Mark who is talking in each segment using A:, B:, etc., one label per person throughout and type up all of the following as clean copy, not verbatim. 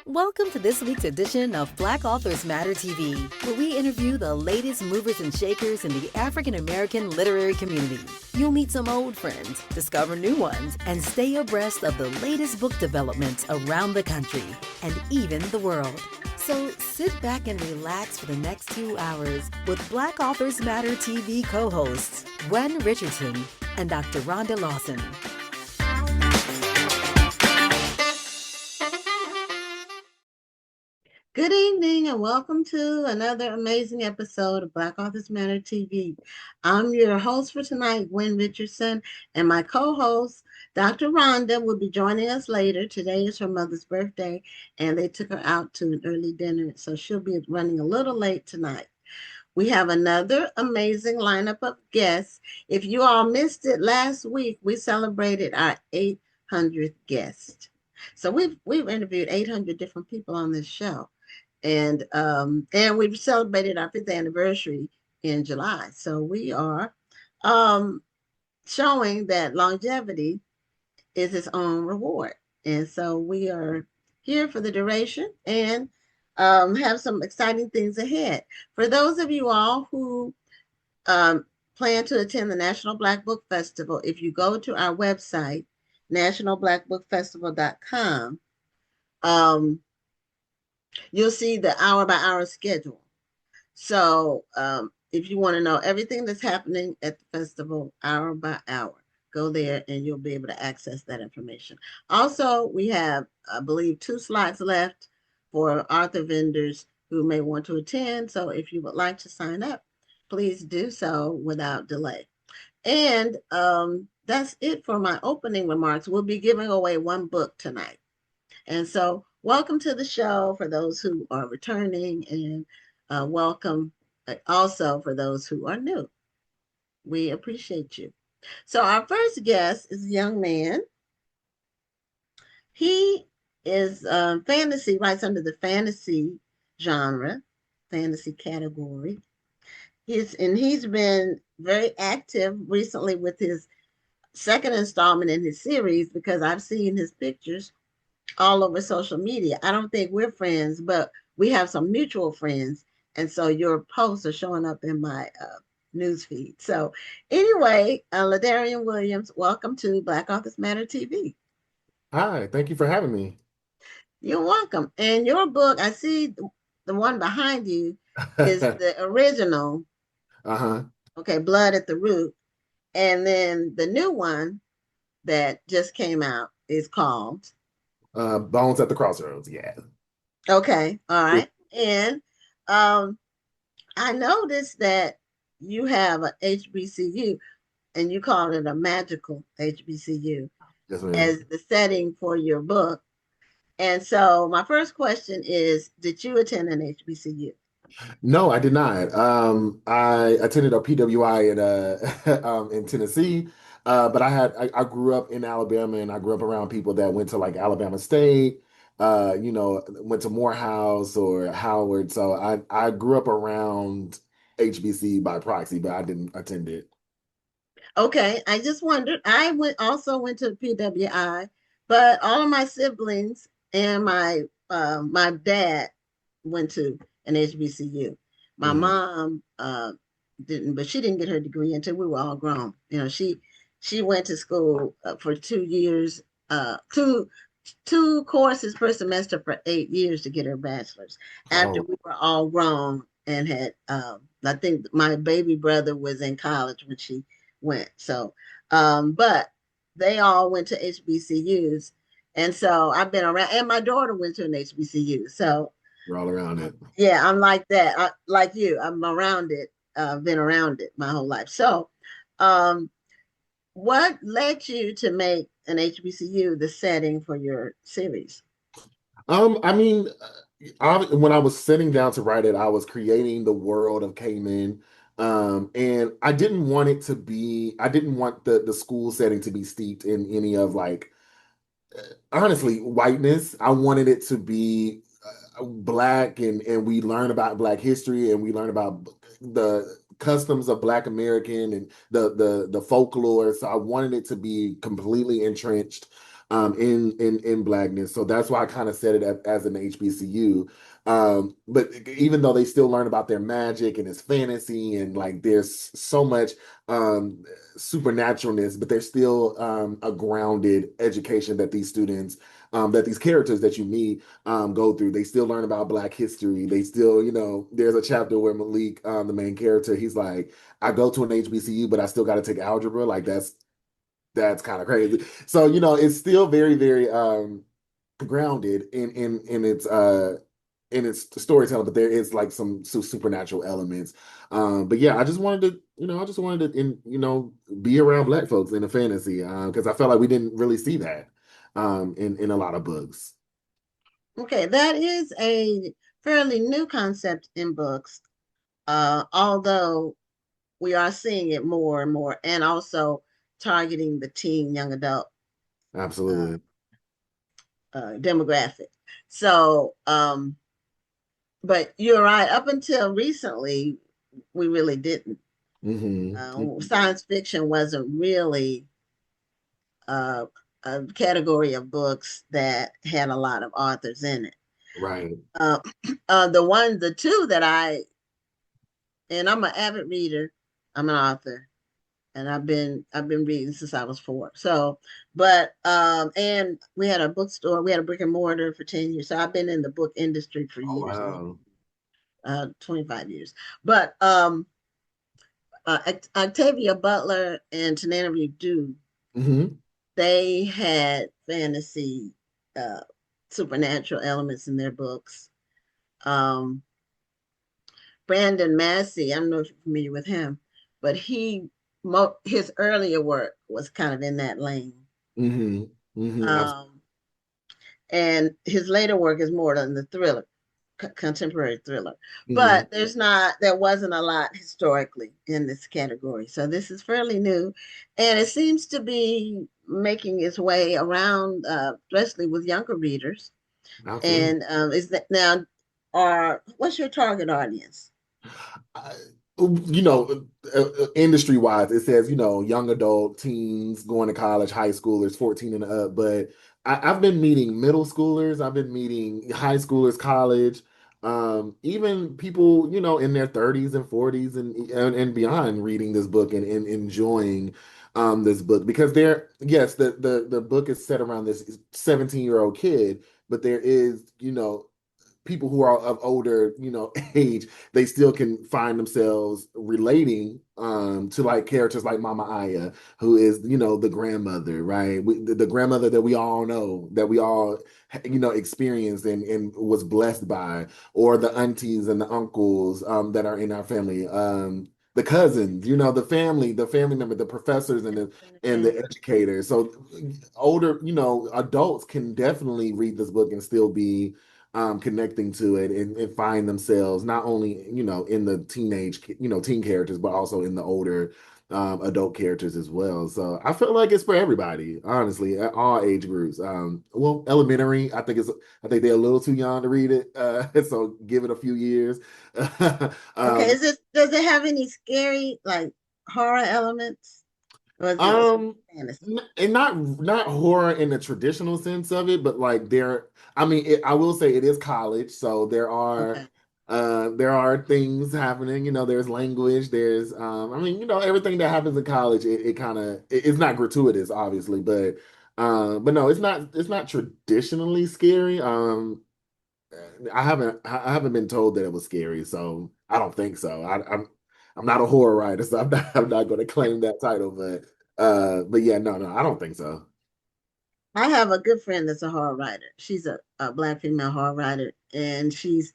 A: Welcome to this week's edition of Black Authors Matter TV, where we interview the latest movers and shakers in the African American literary community. You'll meet some old friends, discover new ones, and stay abreast of the latest book developments around the country and even the world. So sit back and relax for the next 2 hours with Black Authors Matter TV co-hosts Gwen Richardson and Dr. Rhonda Lawson.
B: Good evening and welcome to another amazing episode of Black Authors Matter TV. I'm your host for tonight, Gwen Richardson, and my co-host, Dr. Rhonda, will be joining us later. Today is her mother's birthday, and they took her out to an early dinner, so she'll be running a little late tonight. We have another amazing lineup of guests. If you all missed it last week, we celebrated our 800th guest. So we've interviewed 800 different people on this show. And we've celebrated our 5th anniversary in July. So we are showing that longevity is its own reward. And so we are here for the duration and have some exciting things ahead. For those of you all who plan to attend the National Black Book Festival, if you go to our website, nationalblackbookfestival.com, you'll see the hour-by-hour schedule. So if you want to know everything that's happening at the festival, hour by hour, go there and you'll be able to access that information. Also, we have, I believe, 2 slots left for author vendors who may want to attend. So if you would like to sign up, please do so without delay. And that's it for my opening remarks. We'll be giving away 1 book tonight. And so welcome to the show for those who are returning, and welcome also for those who are new. We appreciate you. So our first guest is a young man. He is fantasy, writes under the fantasy genre, fantasy category. He's been very active recently with his second installment in his series, because I've seen his pictures all over social media. I don't think we're friends, but we have some mutual friends. And so your posts are showing up in my news feed. So anyway, LaDarrion Williams, welcome to Black Authors Matter TV.
C: Hi, thank you for having me.
B: You're welcome. And your book, I see the one behind you is the original. Okay, Blood at the Root. And then the new one that just came out is called
C: Bones at the Crossroads. Yeah.
B: Okay. All right. And I noticed that you have an HBCU, and you call it a magical HBCU as the setting for your book. And so my first question is, did you attend an HBCU?
C: No, I did not. I attended a PWI in Tennessee. But I grew up in Alabama, and I grew up around people that went to like Alabama State, went to Morehouse or Howard. So I grew up around HBC by proxy, but I didn't attend it.
B: Okay, I just wondered. I also went to PWI, but all of my siblings and my dad went to an HBCU. My mom didn't, but she didn't get her degree until we were all grown. She went to school for 2 years, two courses per semester for 8 years to get her bachelor's. After we were all grown and had, I think my baby brother was in college when she went. So, but they all went to HBCUs. And so I've been around, and my daughter went to an HBCU. So
C: we're all around it.
B: Yeah, I'm like that. Like you, I'm around it, been around it my whole life. So, what led you to make an HBCU the setting for your series?
C: I mean, when I was sitting down to write it, I was creating the world of Cayman. And I didn't want the school setting to be steeped in any of honestly, whiteness. I wanted it to be Black, and we learn about Black history, and we learn about the customs of Black American and the folklore. So I wanted it to be completely entrenched in Blackness. So that's why I kind of said it as an HBCU. But even though they still learn about their magic and it's fantasy and like there's so much um, supernaturalness, but there's still a grounded education that these students, that these characters that you meet go through. They still learn about Black history. They still, there's a chapter where Malik, the main character, he's like, I go to an HBCU, but I still got to take algebra. Like that's kind of crazy. So, it's still very, very grounded in its storytelling, but there is like some supernatural elements. But yeah, I just wanted to be around Black folks in a fantasy because I felt like we didn't really see that in a lot of books.
B: Okay, that is a fairly new concept in books, although we are seeing it more and more, and also targeting the teen, young adult uh,
C: Absolutely.
B: demographic. So, but you're right. Up until recently, we really didn't.
C: Hmm.
B: Science fiction wasn't really uh, a category of books that had a lot of authors in it.
C: Right.
B: Uh, the two that and I'm an avid reader. I'm an author, and I've been reading since I was 4. So, but and we had a bookstore. We had a brick and mortar for 10 years. So I've been in the book industry for
C: Oh,
B: years, long,
C: wow.
B: 25 years. But Octavia Butler and Tananarive Due,
C: Hmm.
B: they had fantasy, uh, supernatural elements in their books. Um, Brandon Massey, I don't know if you're familiar with him, but his earlier work was kind of in that lane.
C: Hmm. Hmm.
B: Um, and his later work is more than the thriller, contemporary thriller.
C: Hmm.
B: But there wasn't a lot historically in this category. So this is fairly new, and it seems to be making its way around, especially with younger readers.
C: Absolutely.
B: And is that now, what's your target audience?
C: I- industry wise, it says, young adult, teens, going to college, high schoolers, 14 and up. But I've been meeting middle schoolers, I've been meeting high schoolers, college, even people, in their 30s and 40s and beyond reading this book and enjoying this book because yes, the book is set around this 17-year-old kid, but there is, people who are of older, age, they still can find themselves relating to like characters like Mama Aya, who is, the grandmother, right? The grandmother that we all know, that we all, experienced and was blessed by, or the aunties and the uncles that are in our family. The cousins, the family member, the professors and the
B: Benefits.
C: educators. So older, adults can definitely read this book and still be connecting to it and find themselves not only in the teen characters but also in the older adult characters as well. So I feel like it's for everybody, honestly, at all age groups. Well, elementary, I think they're a little too young to read it, so give it a few years.
B: Okay,
C: um,
B: does it have any scary like horror elements? Or is it
C: Um,
B: fantasy?
C: and not horror in the traditional sense of it, but like I mean, I will say it is college, so
B: Okay.
C: there are things happening. There's language, there's I mean, everything that happens in college, it kind of it's not gratuitous, obviously, but no, it's not traditionally scary. I haven't been told that it was scary, so I don't think so. I'm not a horror writer, so I'm not going to claim that title, but yeah, no, I don't think so.
B: I have a good friend that's a horror writer. She's a Black female horror writer, and she's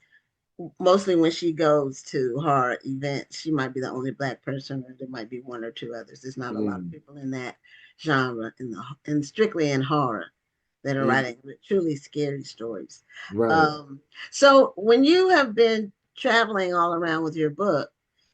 B: mostly when she goes to horror events, she might be the only Black person, or there might be one or two others. There's not a lot of
C: Mm,
B: people in that genre, and strictly in horror, that are
C: mm,
B: writing truly scary stories.
C: right.
B: Um, so when you have been traveling all around with your book,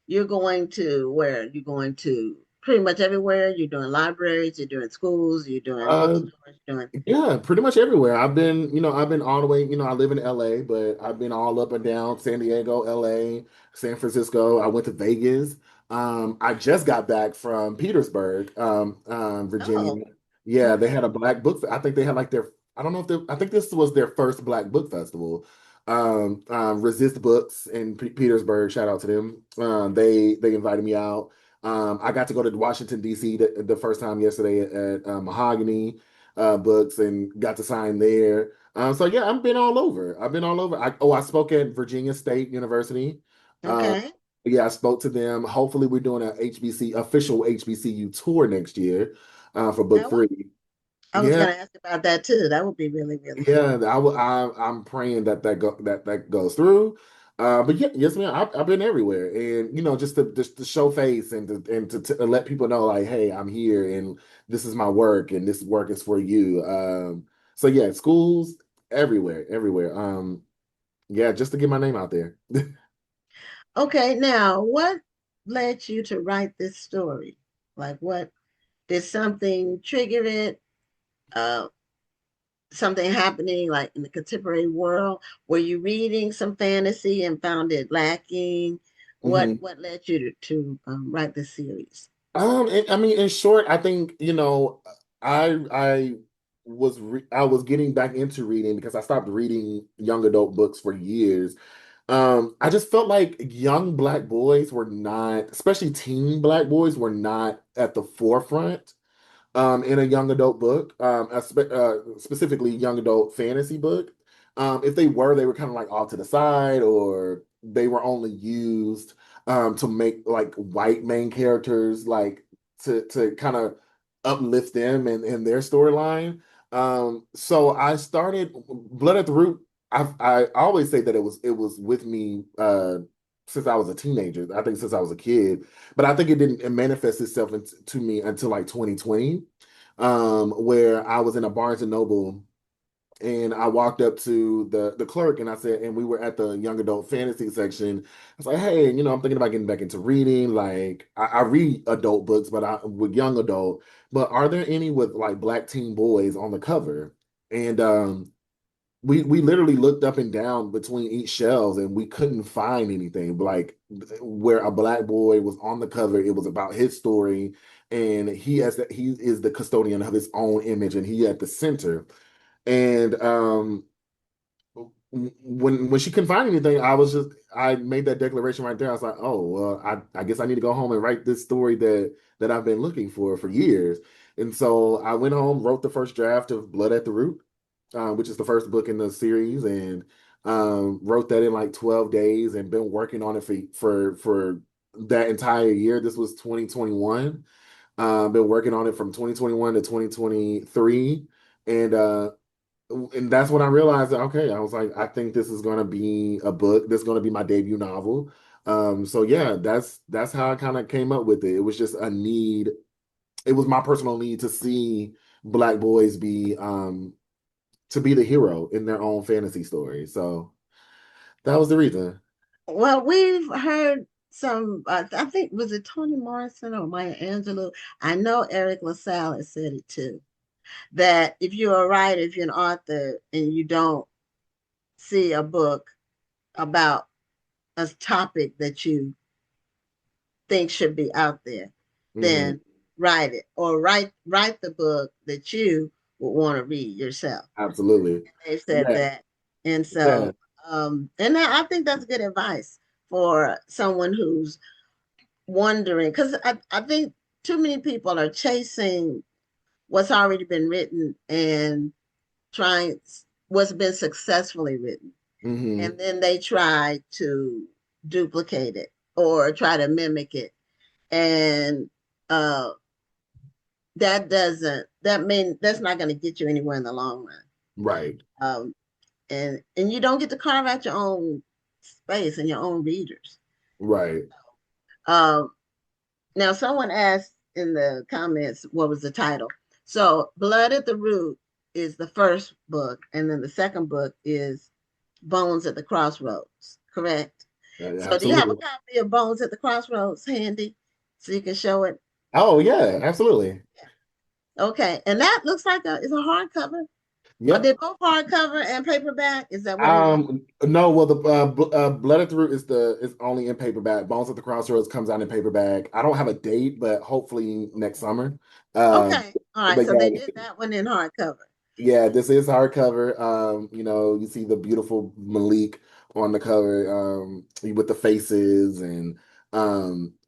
B: you're going to where? You're going to pretty much everywhere. You're doing libraries, you're doing schools, you're doing
C: Uh,
B: bookstores, you're doing
C: yeah, pretty much everywhere. I've been all the way, I live in LA, but I've been all up and down San Diego, LA, San Francisco. I went to Vegas. I just got back from Petersburg, Virginia.
B: oh,
C: Yeah, they
B: Okay.
C: had a black book. I think they had like their, I don't know if they, I think this was their first black book festival. Resist Books in Petersburg, shout out to them. They invited me out. I got to go to Washington, D.C. The first time yesterday at Mahogany Books and got to sign there. So yeah, I've been all over. I've been all over. I spoke at Virginia State University. Uh,
B: Okay.
C: yeah, I spoke to them. Hopefully, we're doing a HBC official HBCU tour next year for book
B: That would,
C: three.
B: I was
C: Yeah,
B: going to ask about that too. That would be really, really cool.
C: yeah, I'm praying that goes through. But yeah, yes, man, I've been everywhere, and just to show face and to let people know like, hey, I'm here, and this is my work, and this work is for you. So yeah, schools everywhere, everywhere. Yeah, just to get my name out there.
B: Okay. Now, what led you to write this story? Like, what did something trigger it? Uh, Something happening like in the contemporary world? Were you reading some fantasy and found it lacking?
C: Mhm.
B: What led you to write this series?
C: I mean, in short, I think, I I was getting back into reading because I stopped reading young adult books for years. I just felt like young black boys were not, especially teen black boys, were not at the forefront in a young adult book, specifically young adult fantasy book. If they were, they were kind of like off to the side, or they were only used to make like white main characters, like to kind of uplift them and their storyline. So I started Blood at the Root. I always say that it was with me since I was a teenager. I think since I was a kid, but I think it didn't manifest itself to me until like 2020, where I was in a Barnes and Noble and I walked up to the clerk and I said, and we were at the young adult fantasy section. I was like, hey, I'm thinking about getting back into reading. Like I read adult books, but I with young adult. But are there any with like black teen boys on the cover? And we literally looked up and down between each shelves and we couldn't find anything like where a black boy was on the cover. It was about his story, and he is the custodian of his own image, and he at the center. And when she couldn't find anything, I made that declaration right there. I was like, oh well, I guess I need to go home and write this story that I've been looking for years. And so I went home, wrote the first draft of Blood at the Root, which is the first book in the series, and wrote that in like 12 days, and been working on it for that entire year. This was 2021. Been working on it from 2021 to 2023, and that's when I realized that, okay, I was like, I think this is going to be a book. This is going to be my debut novel. So yeah, that's how I kind of came up with it. It was just a need. It was my personal need to see black boys be to be the hero in their own fantasy story. So that was the reason.
B: Well, we've heard some, I think, was it Toni Morrison or Maya Angelou? I know Eric LaSalle has said it too, that if you're a writer, if you're an author, and you don't see a book about a topic that you think should be out there,
C: Hmm.
B: then write it, or write the book that you would want to read yourself.
C: Absolutely.
B: They said
C: Yeah.
B: that. And
C: Yeah.
B: so, I think that's good advice for someone who's wondering, because I think too many people are chasing what's already been written and trying what's been successfully written.
C: Hmm.
B: And then they try to duplicate it or try to mimic it. And uh, that's not going to get you anywhere in the long run.
C: Right.
B: Um, and you don't get to carve out your own space and your own readers.
C: Right.
B: Um, Now, someone asked in the comments what was the title. So, Blood at the Root is the first book, and then the second book is Bones at the Crossroads, correct? So, do you have a
C: Absolutely.
B: copy of Bones at the Crossroads handy so you can show it?
C: Oh yeah, absolutely.
B: Okay, and that looks like it's a hardcover. Are
C: Yep.
B: they both hardcover and paperback? Is that what it is?
C: No, well, the Blood and Through is only in paperback. Bones at the Crossroads comes out in paperback. I don't have a date, but hopefully next summer. Um,
B: Okay. All right.
C: but
B: So they
C: yeah,
B: did that one in hardcover.
C: yeah, this is hardcover. You see the beautiful Malik on the cover, with the faces and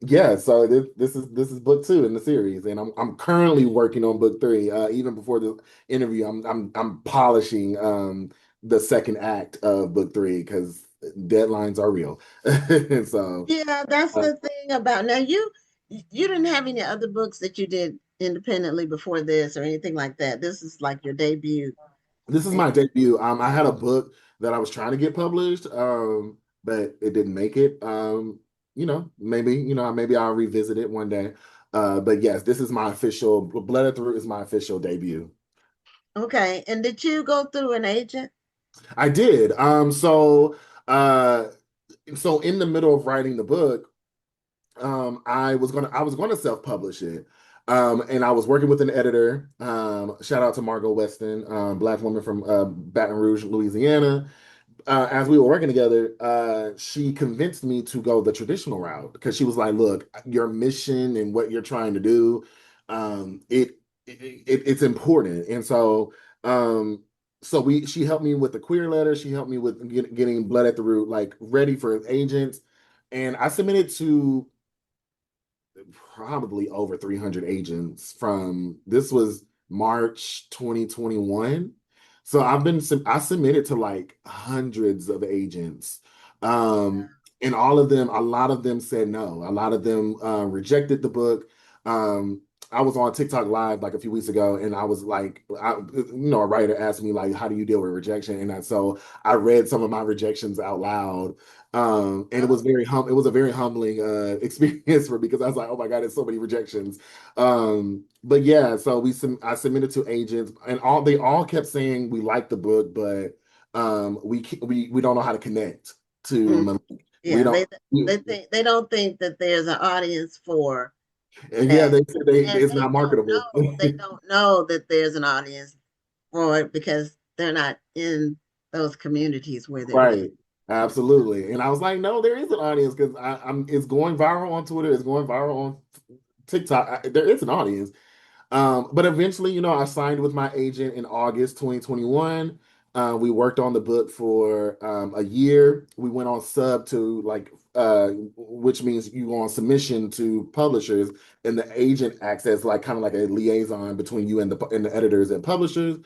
C: yeah, so this is book two in the series, and I'm currently working on book three. Even before the interview, I'm polishing the second act of book three because deadlines are real. So
B: Yeah, that's
C: uh,
B: the thing about now you didn't have any other books that you did independently before this or anything like that. This is like your debut.
C: this is
B: And
C: my debut. I had a book that I was trying to get published, but it didn't make it. Maybe I'll revisit it one day. But yes, this is my official. Blood Through is my official debut.
B: okay. And did you go through an agent?
C: I did. Uh, so in the middle of writing the book, I was gonna self-publish it. And I was working with an editor. Shout out to Margot Weston, Black woman from Baton Rouge, Louisiana. As we were working together, she convinced me to go the traditional route because she was like, "Look, your mission and what you're trying to do, it's important." And she helped me with the queer letter. She helped me with getting Blood at the Root like ready for agents, and I submitted to probably over 300 agents from this was March 2021. So I submitted to like hundreds of agents. Um and a lot of them said no. A lot of them rejected the book. Um I was on TikTok live like a few weeks ago and I was like a writer asked me like how do you deal with rejection so I read some of my rejections out loud. And
B: Oh,
C: it was a very humbling experience for me because I was like, oh my God, there's so many rejections. But yeah, so I submitted to agents and they all kept saying we like the book, but we don't know how to connect to
B: mm,
C: Malik. We
B: yeah.
C: don't
B: They don't think that there's an audience for
C: and yeah,
B: that.
C: they said
B: And
C: it's not marketable.
B: they don't know that there's an audience for it because they're not in those communities where they're living.
C: Right. Absolutely. And I was like, no, there is an audience because I'm it's going viral on Twitter, it's going viral on TikTok. There is an audience. But eventually, I signed with my agent in August 2021. We worked on the book for a year. We went on sub to which means you go on submission to publishers, and the agent acts as like kind of like a liaison between you and the editors and publishers.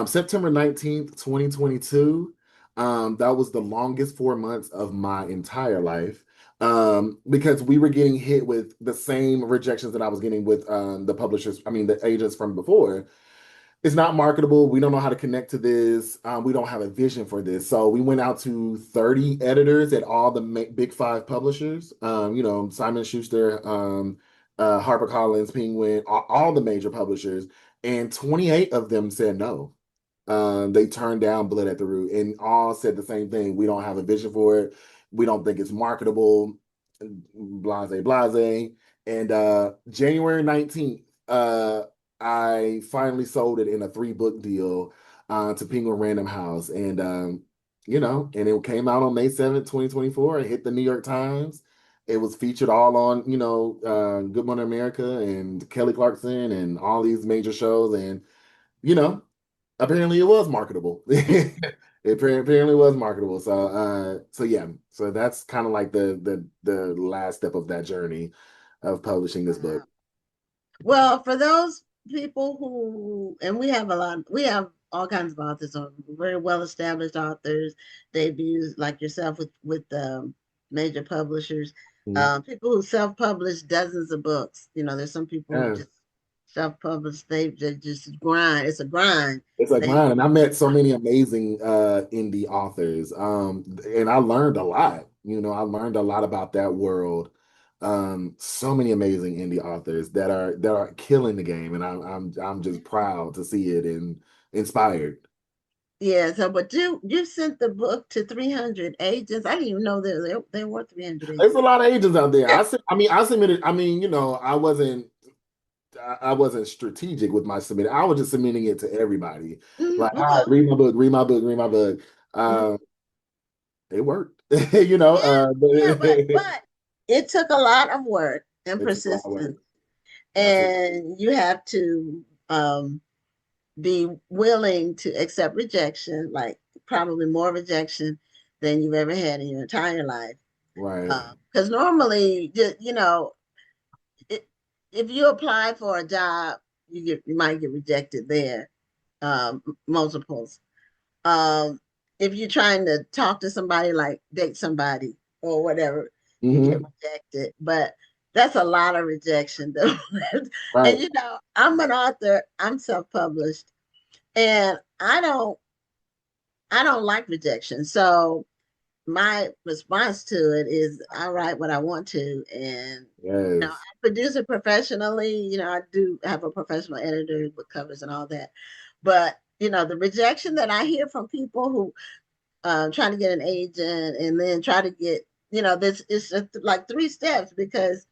C: September 19th, 2022. That was the longest 4 months of my entire life because we were getting hit with the same rejections that I was getting with the publishers, I mean, the agents from before. It's not marketable. We don't know how to connect to this. We don't have a vision for this. So we went out to 30 editors at all the big five publishers, Simon Schuster, HarperCollins, Penguin, all the major publishers, and 28 of them said no. They turned down Blood at the Root and all said the same thing. We don't have a vision for it. We don't think it's marketable. Blase, blase. And January 19th, I finally sold it in a 3 book deal to Penguin Random House. And it came out on May 7th, 2024. It hit the New York Times. It was featured all on, Good Morning America and Kelly Clarkson and all these major shows. And, you know, apparently it was marketable. It apparently was marketable. So yeah. So that's kind of like the last step of that journey of publishing this book.
B: Well, for those people who, and we have all kinds of authors, very well established authors, debuts like yourself with major publishers,
C: Mhm.
B: people who self publish dozens of books. There's some people who
C: Yeah.
B: just self publish. They just grind. It's a grind.
C: It's a
B: They
C: grind, and I met so many amazing indie authors, and I learned a lot. I learned a lot about that world. So many amazing indie authors that are killing the game, and I'm just proud to see it and inspired.
B: Yeah. So, but you sent the book to 300 agents. I didn't even know there were 300
C: There's
B: agents.
C: a lot of agents out there. I submitted. I mean, I wasn't. I wasn't strategic with my submitting. I was just submitting it to everybody. Like, all right,
B: Well,
C: read my book, read my book, read my book.
B: mhm.
C: It worked, you know.
B: Yeah, yeah, but
C: It
B: it took a lot of work and
C: took a lot of work.
B: persistence,
C: Absolutely.
B: and you have to be willing to accept rejection, like probably more rejection than you've ever had in your entire life.
C: Right.
B: Because normally, it, if you apply for a job, you might get rejected there, multiples. Um, if you're trying to talk to somebody, like date somebody or whatever, you get
C: Hmm.
B: rejected. But that's a lot of rejection, though. And
C: Right.
B: I'm an author. I'm self-published, and I don't like rejection. So my response to it is I write what I want to, and I
C: Yes.
B: produce it professionally. I do have a professional editor with covers and all that. But the rejection that I hear from people who trying to get an agent and then try to get, this is like three steps, because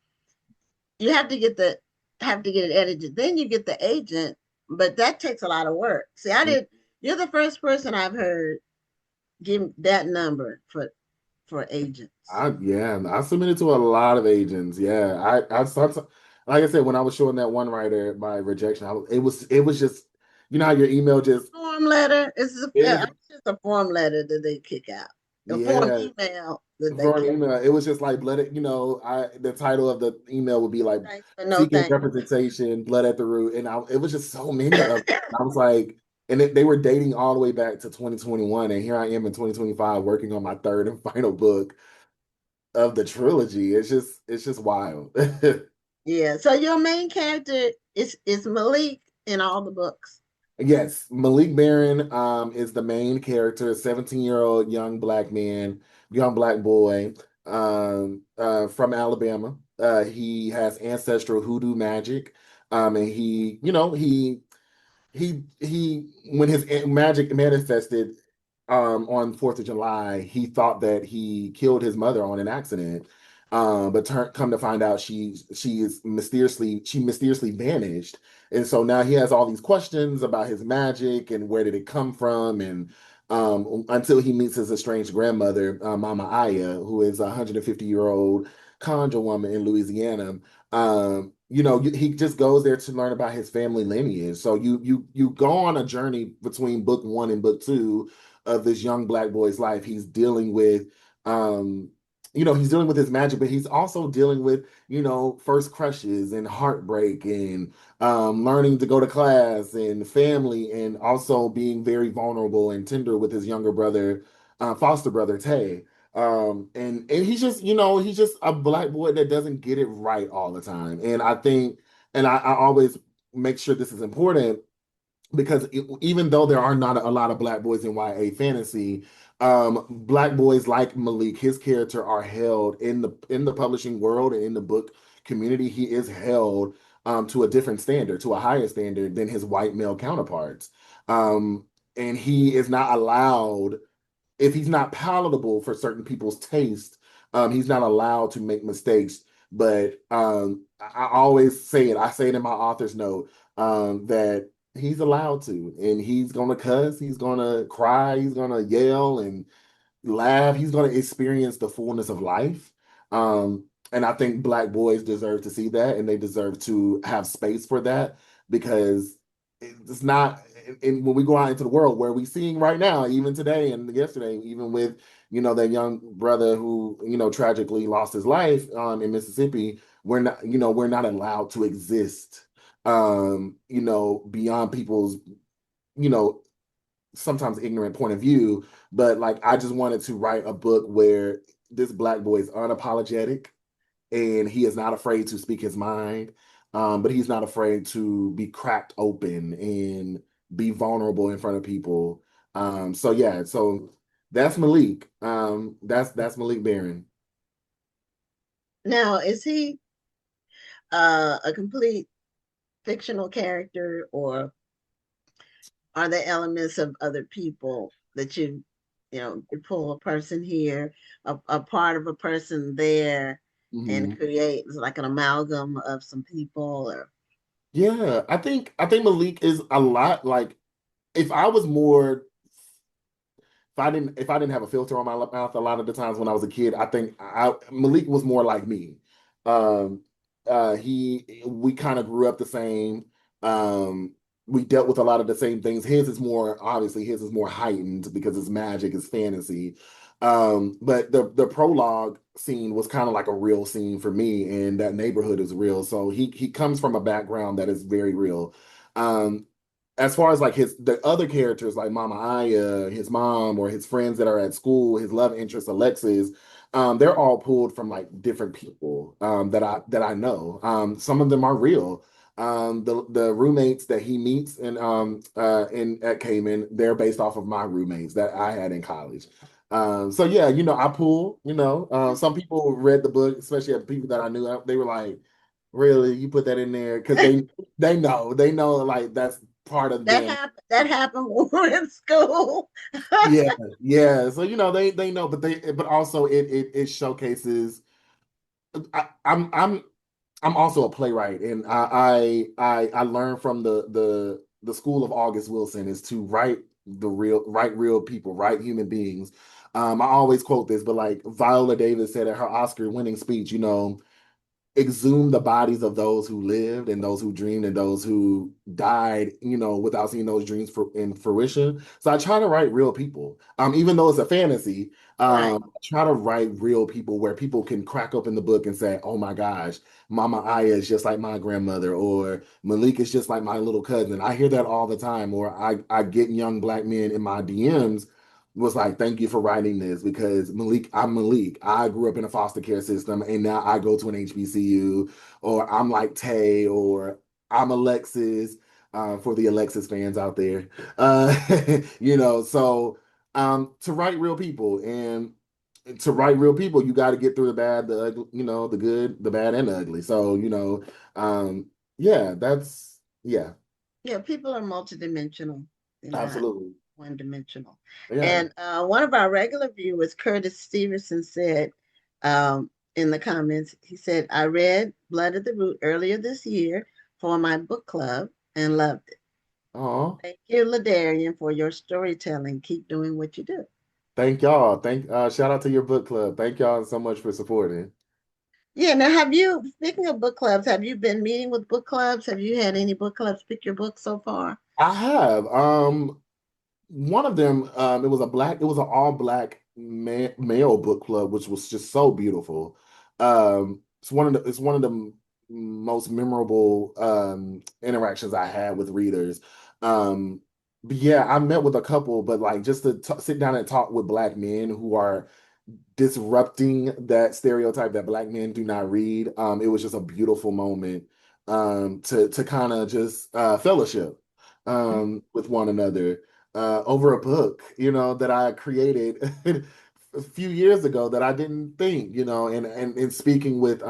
B: you have to get it edited, then you get the agent, but that takes a lot of work. See, you're the first person I've heard give that number for agents.
C: I submitted to a lot of agents. Yeah, I started, like I said, when I was showing that one writer my rejection, it was just, how your email just
B: Form letter.
C: is.
B: It's just a form letter that they kick out. A form
C: Yeah,
B: email that they
C: for an
B: kick.
C: email, it was just like blood. I the title of the email would be like
B: Thanks, but no
C: seeking
B: thanks.
C: representation, blood at the root, and it was just so many of them. I was like, and they were dating all the way back to 2021, and here I am in 2025 working on my third and final book of the trilogy. It's just wild.
B: Yeah. So your main character is Malik in all the books.
C: Yes, Malik Barron is the main character, 17-year-old young black man, young black boy from Alabama. He has ancestral hoodoo magic. And he when his magic manifested on 4th of July, he thought that he killed his mother on an accident. But come to find out she mysteriously vanished. And so now he has all these questions about his magic and where did it come from, and until he meets his estranged grandmother, Mama Aya, who is a 150-year-old conjure woman in Louisiana. He just goes there to learn about his family lineage. So you go on a journey between book one and book two of this young black boy's life. Um, he's dealing with his magic, but he's also dealing with, first crushes and heartbreak and learning to go to class and family, and also being very vulnerable and tender with his younger brother, foster brother Tay. And he's just a black boy that doesn't get it right all the time. And I think, and I always make sure this is important, because even though there are not a lot of black boys in YA fantasy, black boys like Malik, his character, are held in the publishing world and in the book community. He is held to a different standard, to a higher standard than his white male counterparts. Um, and he is not allowed, if he's not palatable for certain people's taste, he's not allowed to make mistakes. But I always say it. I say it in my author's note, that he's allowed to, and he's gonna cuss, he's gonna cry, he's gonna yell and laugh. He's gonna experience the fullness of life. And I think black boys deserve to see that, and they deserve to have space for that, because it's not. And when we go out into the world, where we seeing right now, even today and yesterday, even with that young brother who tragically lost his life in Mississippi, we're not allowed to exist beyond people's you know sometimes ignorant point of view. But like, I just wanted to write a book where this black boy is unapologetic, and he is not afraid to speak his mind, but he's not afraid to be cracked open and be vulnerable in front of people. So yeah, so that's Malik. That's Malik Barron.
B: Now, is he a complete fictional character, or are there elements of other people that you pull a person here, a part of a person there, and
C: Mhm.
B: create like an amalgam of some people? Or
C: Yeah, I think Malik is a lot like if I was more if I didn't have a filter on my mouth a lot of the times when I was a kid, I think Malik was more like me. Um, he we kind of grew up the same. Um, we dealt with a lot of the same things. His is more heightened because it's magic, it's fantasy. But the prologue scene was kind of like a real scene for me, and that neighborhood is real. So he comes from a background that is very real. Um, as far as like the other characters like Mama Aya, his mom, or his friends that are at school, his love interest Alexis, they're all pulled from like different people that I know. Some of them are real. The roommates that he meets in at Cayman, they're based off of my roommates that I had in college. So yeah, I pull. Some people read the book, especially people that I knew. They were like, "Really, you put that in there?" Because they know like that's part of them.
B: That happened when we were in school.
C: Yeah, yeah. So they know, but also it showcases. I'm also a playwright, and I learned from the school of August Wilson is to write real people, write human beings. I always quote this, but like Viola Davis said at her Oscar winning speech, exhume the bodies of those who lived and those who dreamed and those who died, without seeing those dreams in fruition. So I try to write real people. Even though it's a fantasy,
B: Right.
C: I try to write real people where people can crack open the book and say, oh my gosh, Mama Aya is just like my grandmother, or Malik is just like my little cousin. I hear that all the time, or I get young black men in my DMs was like, thank you for writing this because I'm Malik. I grew up in a foster care system and now I go to an HBCU, or I'm like Tay, or I'm Alexis, for the Alexis fans out there. So to write real people and to write real people, you got to get through the bad, the ugly, the good, the bad, and the ugly. So, yeah, yeah,
B: Yeah, people are multidimensional. They're not
C: absolutely.
B: one dimensional.
C: Yeah.
B: And one of our regular viewers, Curtis Stevenson, said in the comments, he said, I read Blood at the Root earlier this year for my book club and loved it.
C: Oh.
B: Thank you, LaDarrion, for your storytelling. Keep doing what you do.
C: Thank y'all. Shout out to your book club. Thank y'all so much for supporting.
B: Yeah, now speaking of book clubs, have you been meeting with book clubs? Have you had any book clubs pick your book so far?
C: I have. One of them, it was an all black male book club, which was just so beautiful. It's one of the most memorable interactions I had with readers. But yeah, I met with a couple, but like just to sit down and talk with black men who are disrupting that stereotype that black men do not read. It was just a beautiful moment to kind of just fellowship with one another over a book, that I created a few years ago that I didn't think, and speaking with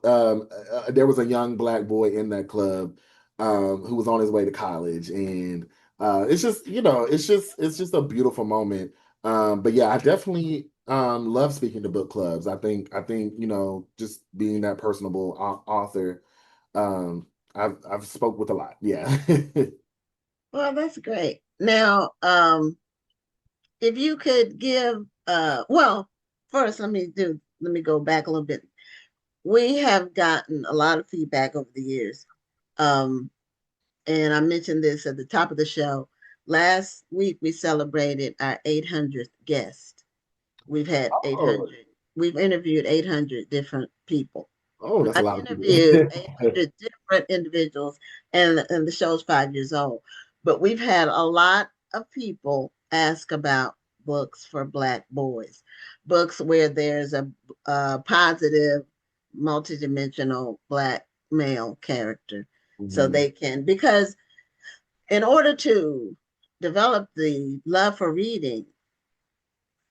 C: there was a young black boy in that club who was on his way to college, and it's just it's just a beautiful moment. But yeah, I definitely love speaking to book clubs. I think just being that personable author, I've spoke with a lot. Yeah.
B: Well, that's great. Now, if you could give well, first let me go back a little bit. We have gotten a lot of feedback over the years. Um, and I mentioned this at the top of the show. Last week we celebrated our 800th guest. We've had
C: Oh,
B: 800. We've interviewed 800 different people.
C: oh, that's a
B: Not
C: lot of people.
B: interviewed 800 different individuals, and the show's 5 years old. But we've had a lot of people ask about books for Black boys, books where there's a positive, multidimensional Black male character. So
C: Mhm,
B: they can, because in order to develop the love for reading,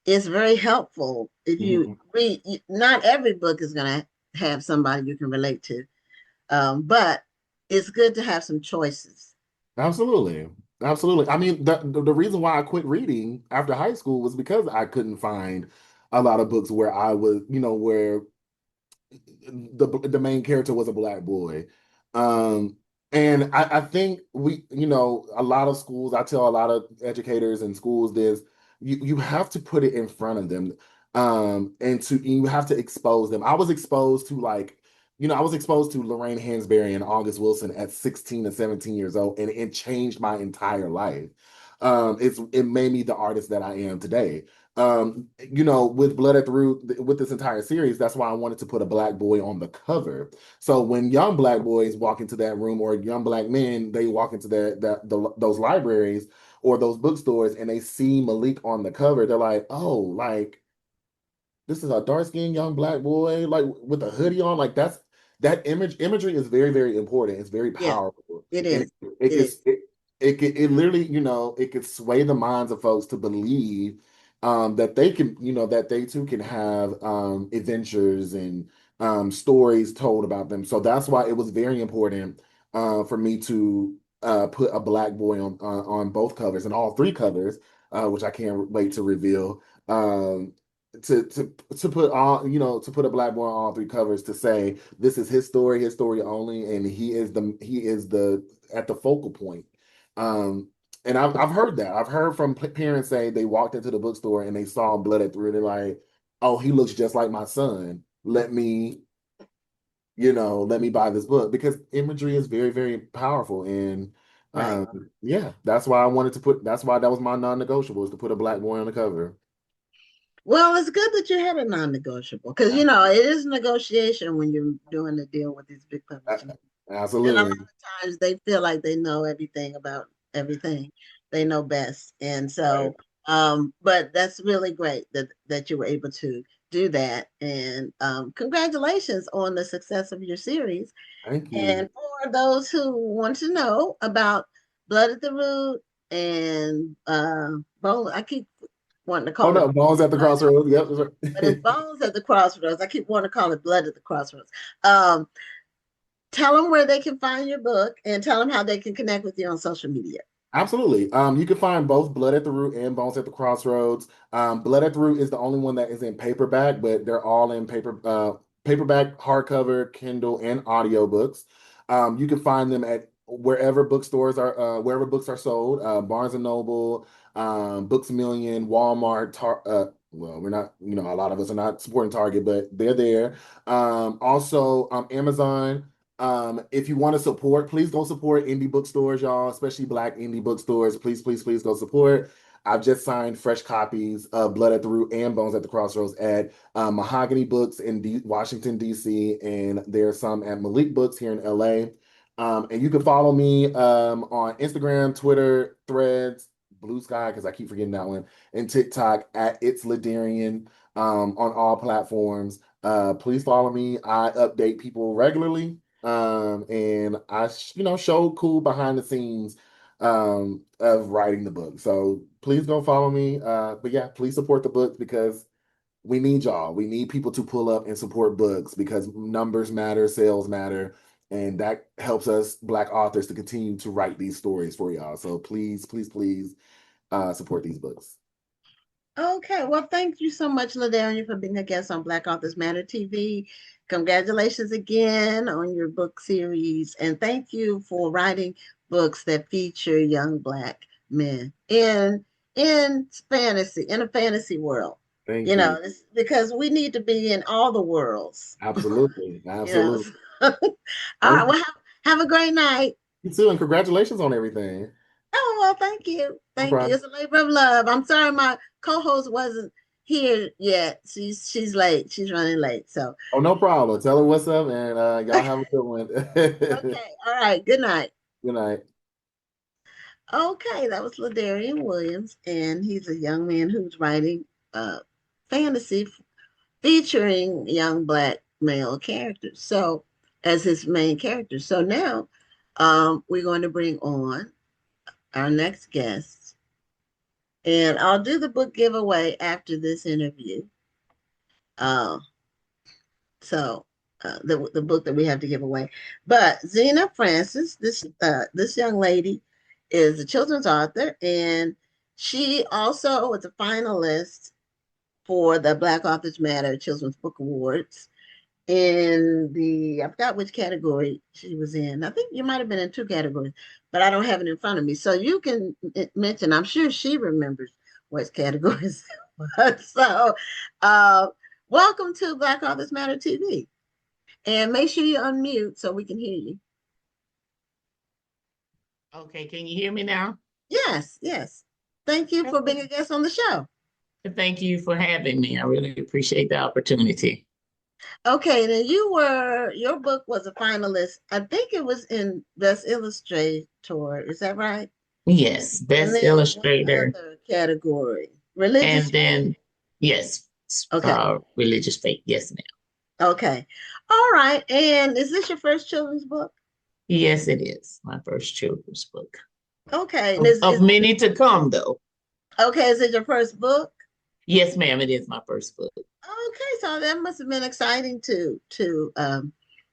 B: it's very helpful if you
C: mhm.
B: read. Not every book is going to have somebody you can relate to, but it's good to have some choices.
C: Absolutely. Absolutely. I mean, the reason why I quit reading after high school was because I couldn't find a lot of books where I was, where the main character was a black boy. Um, and I think a lot of schools, I tell a lot of educators and schools this, you have to put it in front of them. And you have to expose them. I was exposed to I was exposed to Lorraine Hansberry and August Wilson at 16 and 17 years old, and it changed my entire life. It made me the artist that I am today. With Blood at the Root, with this entire series, that's why I wanted to put a black boy on the cover. So when young black boys walk into that room, or young black men, they walk into those libraries or those bookstores, and they see Malik on the cover, they're like, oh, like this is a dark-skinned young black boy, like with a hoodie on. Like that imagery is very, very important. It's very
B: Yeah,
C: powerful.
B: it
C: And
B: is.
C: it
B: It is.
C: gets it literally, it could sway the minds of folks to believe that they can, that they too can have adventures and stories told about them. So that's why it was very important for me to put a black boy on both covers, and all three covers, which I can't wait to reveal. To put to put a black boy on all three covers, to say this is his story only, and he is the at the focal point. Um, and I've heard that. I've heard from parents say they walked into the bookstore and they saw Blood at the Root, and they're like, "Oh, he looks just like my son. Let me buy this book," because imagery is very, very powerful. And
B: Right.
C: yeah, that's why I wanted to put. That's why that was my non-negotiable, is to put a black boy on the cover.
B: Well, it's good that you had a non-negotiable, because it is negotiation when you're doing a deal with these big publishing. And a lot
C: Absolutely.
B: of times they feel like they know everything about everything. They know best. And
C: Right.
B: so, but that's really great that you were able to do that. And congratulations on the success of your series.
C: Thank you.
B: And for those who want to know about Blood at the Root and Bone, I keep wanting to
C: Oh
B: call it
C: no, Bones at the
B: Blood,
C: Crossroads. Yep, that's
B: but it's
C: right.
B: Bones at the Crossroads. I keep wanting to call it Blood at the Crossroads. Um, Tell them where they can find your book, and tell them how they can connect with you on social media.
C: Absolutely. You can find both Blood at the Root and Bones at the Crossroads. Blood at the Root is the only one that is in paperback, but they're all in paperback, hardcover, Kindle, and audiobooks. You can find them at wherever books are sold, Barnes and Noble, Books a Million, Walmart, well, we're not, a lot of us are not supporting Target, but they're there. Also, Amazon. If you want to support, please go support indie bookstores, y'all, especially Black indie bookstores. Please, please, please go support. I've just signed fresh copies of Blood at the Root and Bones at the Crossroads at Mahogany Books in Washington, D.C., and there's some at Malik Books here in L.A. And you can follow me on Instagram, Twitter, Threads, Blue Sky, because I keep forgetting that one, and TikTok at It's LaDarrion on all platforms. Please follow me. I update people regularly, and I show cool behind the scenes of writing the book. So please go follow me. But yeah, please support the book, because we need y'all. We need people to pull up and support books, because numbers matter, sales matter, and that helps us Black authors to continue to write these stories for y'all. So please, please, please support these books.
B: Okay, well, thank you so much, LaDarrion, for being a guest on Black Authors Matter TV. Congratulations again on your book series, and thank you for writing books that feature young Black men in a fantasy world.
C: Thank you.
B: Because we need to be in all the worlds.
C: Absolutely.
B: you know.
C: Absolutely.
B: All right,
C: Thank you.
B: well, have a great night.
C: You too, and congratulations on everything.
B: Oh, well, thank you.
C: No
B: Thank you.
C: problem.
B: It's a labor of love. I'm sorry my co-host wasn't here yet. She's late. She's running late. So,
C: Oh, no problem. Tell her what's up, and y'all have a good one.
B: okay. All right. Good night.
C: Good night.
B: Okay, that was LaDarrion Williams, and he's a young man who's writing fantasy featuring young Black male characters. So, as his main character. So now we're going to bring on our next guest, and I'll do the book giveaway after this interview. Uh, so the book that we have to give away. But Zina Francis, this young lady, is a children's author, and she also was a finalist for the Black Authors Matter Children's Book Awards. I forgot which category she was in. I think you might have been in two categories, but I don't have it in front of me. So you can mention, I'm sure she remembers what categories it was. So, uh, welcome to Black Authors Matter TV. And make sure you unmute so we can hear you.
D: Okay, can you hear me now?
B: Yes, yes. Thank you for being a guest on the show.
D: Thank you for having me. I really appreciate the opportunity.
B: Okay, then your book was a finalist. I think it was in Best Illustrator. Is that right?
D: Yes,
B: And
D: Best
B: then one
D: Illustrator.
B: other category,
D: And
B: religious faith.
D: then, yes,
B: Okay,
D: religious faith. Yes, ma'am.
B: okay, all right. And is this your first children's book?
D: Yes, it is my first children's book.
B: Okay, and
D: Of many to come, though.
B: okay, is it your first book?
D: Yes, ma'am, it is my first book.
B: Okay, so that must have been exciting to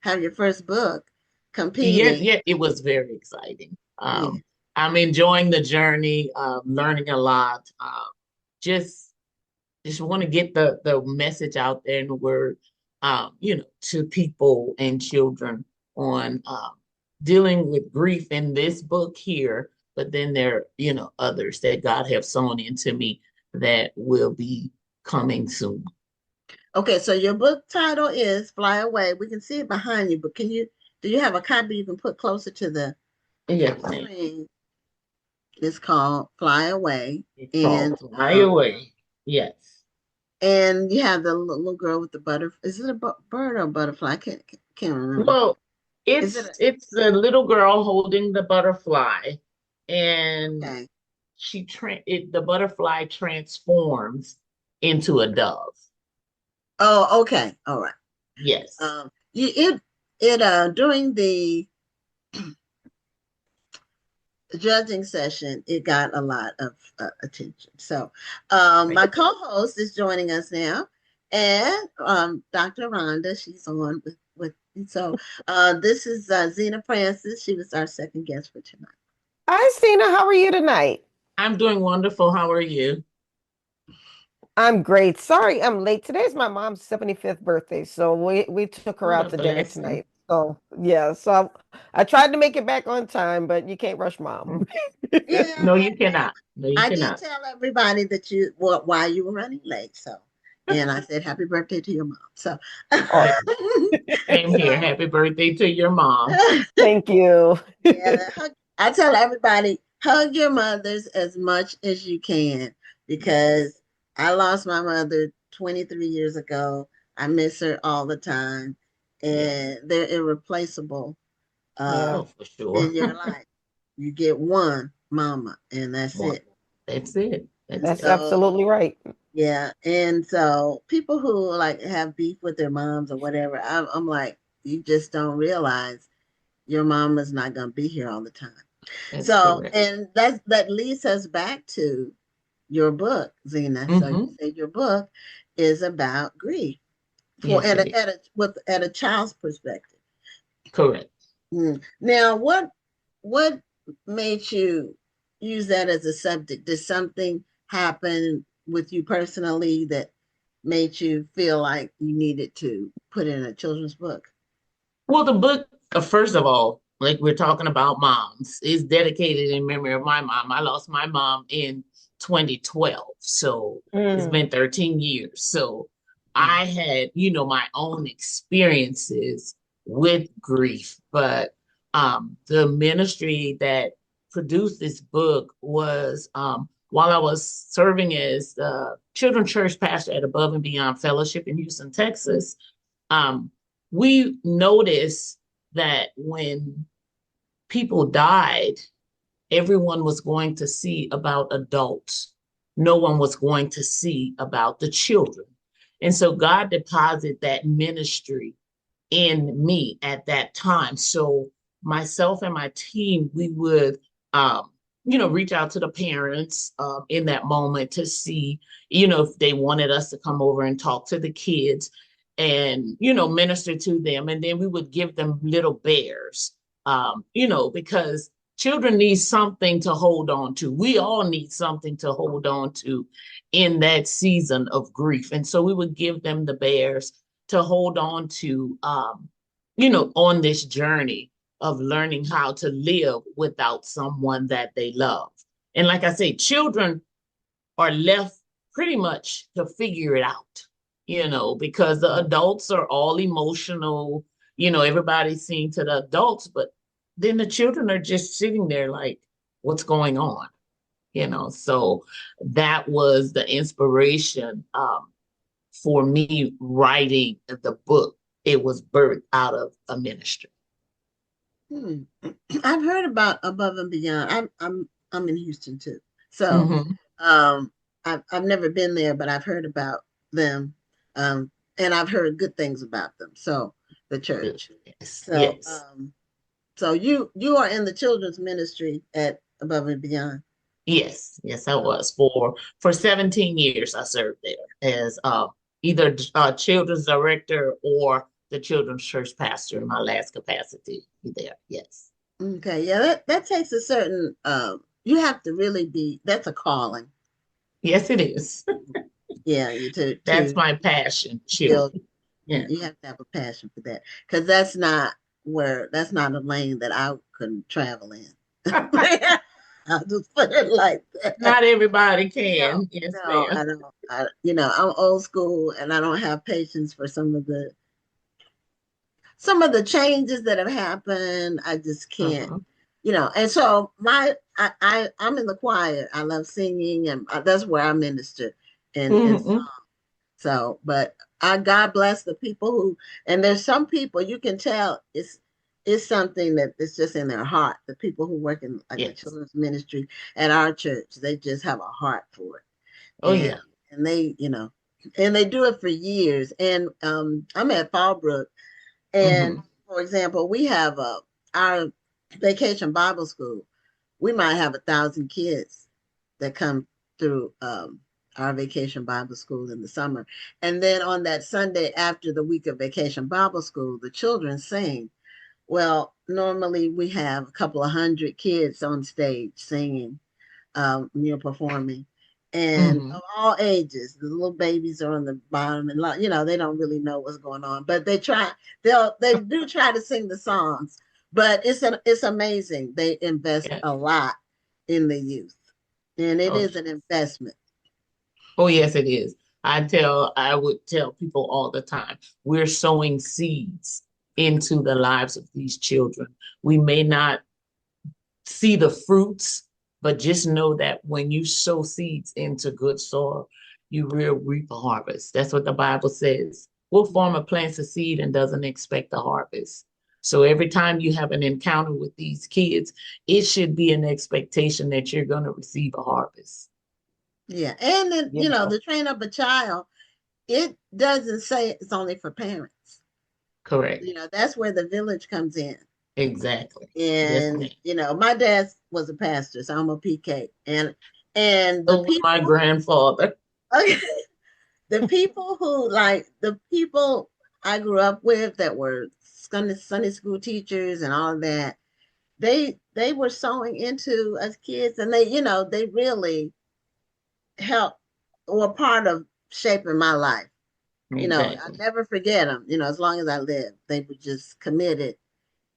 B: have your first book competing.
D: Yeah, it was very exciting.
B: Yeah.
D: I'm enjoying the journey, learning a lot. Just want to get the message out there and the word, to people and children on dealing with grief in this book here. But then there, others that God have sown into me that will be coming soon.
B: Okay, so your book title is Fly Away. We can see it behind you, but do you have a copy you can put closer to the
D: Yes,
B: screen? It's called Fly Away.
D: It's called Fly Away. Yes.
B: And you have the little girl with the butterfly. Is it a bird or a butterfly? I can't remember.
D: Well, it's a little girl holding the butterfly, and the butterfly transforms into a dove.
B: Oh, okay. All right.
D: Yes.
B: During the judging session, it got a lot of attention. So my co-host is joining us now, and Dr. Rhonda, she's on with me. So this is Zina Francis. She was our second guest for tonight.
E: Hi, Zina. How are you tonight?
D: I'm doing wonderful. How are you?
E: I'm great. Sorry, I'm late. Today's my mom's 75th birthday, so we took her out to dinner tonight. So yeah, so I tried to make it back on time, but you can't rush mom.
B: Yeah,
D: no, you cannot. No, you
B: I
D: cannot.
B: did tell everybody that why you were running late. So, and I said happy birthday to your mom. So,
D: same here. Happy birthday to your mom.
E: Thank you.
B: Yeah, I tell everybody hug your mothers as much as you can because I lost my mother 23 years ago. I miss her all the time, and they're irreplaceable
D: for sure.
B: in your life. You get one mama, and that's it.
D: That's it.
E: That's absolutely right.
B: Yeah, and so people who like have beef with their moms or whatever, I'm like, you just don't realize your mama's not going to be here all the time. So, correct. And that leads us back to your book, Zina. Mm-hmm. So you say your book is about grief at a child's perspective.
D: Correct.
B: Now, what made you use that as a subject? Did something happen with you personally that made you feel like you needed to put in a children's book?
D: Well, the book, first of all, like we're talking about moms, is dedicated in memory of my mom. I lost my mom in 2012. So it's been 13 years. So I had, my own experiences with grief. But the ministry that produced this book was while I was serving as children's church pastor at Above and Beyond Fellowship in Houston, Texas. We noticed that when people died, everyone was going to see about adults. No one was going to see about the children. And so God deposited that ministry in me at that time. So myself and my team, we would, reach out to the parents in that moment to see, if they wanted us to come over and talk to the kids and, minister to them. And then we would give them little bears, because children need something to hold on to. We all need something to hold on to in that season of grief. And so we would give them the bears to hold on to, on this journey of learning how to live without someone that they love. And like I say, children are left pretty much to figure it out, because the adults are all emotional, everybody's seeing to the adults, but then the children are just sitting there like, what's going on? So that was the inspiration for me writing the book. It was birthed out of a ministry.
B: I've heard about Above and Beyond. I'm in Houston too, so I've never been there, but I've heard about them, and I've heard good things about them. So the church.
D: Yes.
B: So
D: Yes.
B: So you are in the children's ministry at Above and Beyond.
D: Yes, I was for 17 years. I served there as either children's director or the children's church pastor in my last capacity there. Yes.
B: Okay, yeah, that takes a certain you have to really be, that's a calling.
D: Yes, it is.
B: Yeah,
D: that's my passion, children.
B: Yeah. You have to have a passion for that, because that's not a lane that I couldn't travel in. I'll just put it like that.
D: Not everybody can.
B: No, I don't. I'm old school, and I don't have patience for some of the changes that have happened. I just can't. And so I'm in the choir. I love singing, and that's where I minister in song. So, but God bless the people who, and there's some people you can tell it's something that it's just in their heart. The people who work in the children's ministry at our church, they just have a heart for it. And they, and they do it for years. And I'm at Fallbrook, and for example, we have our Vacation Bible School. We might have 1,000 kids that come through our Vacation Bible School in the summer. And then on that Sunday after the week of Vacation Bible School, the children sing. Well, normally we have a couple of hundred kids on stage singing, performing, and of all ages. The little babies are on the bottom, and they don't really know what's going on, but they do try to sing the songs. But it's amazing. They invest a lot in the youth, and it is an investment.
D: Oh, yes, it is. I would tell people all the time, we're sowing seeds into the lives of these children. We may not see the fruits, but just know that when you sow seeds into good soil, you will reap a harvest. That's what the Bible says. What farmer plants a seed and doesn't expect a harvest? So every time you have an encounter with these kids, it should be an expectation that you're going to receive a harvest.
B: Yeah. And then, to train up a child, it doesn't say it's only for parents.
D: Correct.
B: That's where the village comes in.
D: Exactly.
B: And, my dad was a pastor, so I'm a PK. And
D: my grandfather.
B: Okay. The people I grew up with that were Sunday school teachers and all of that, they were sewing into us kids, and they really helped, were part of shaping my life. Exactly. I'll never forget them, as long as I live. They were just committed.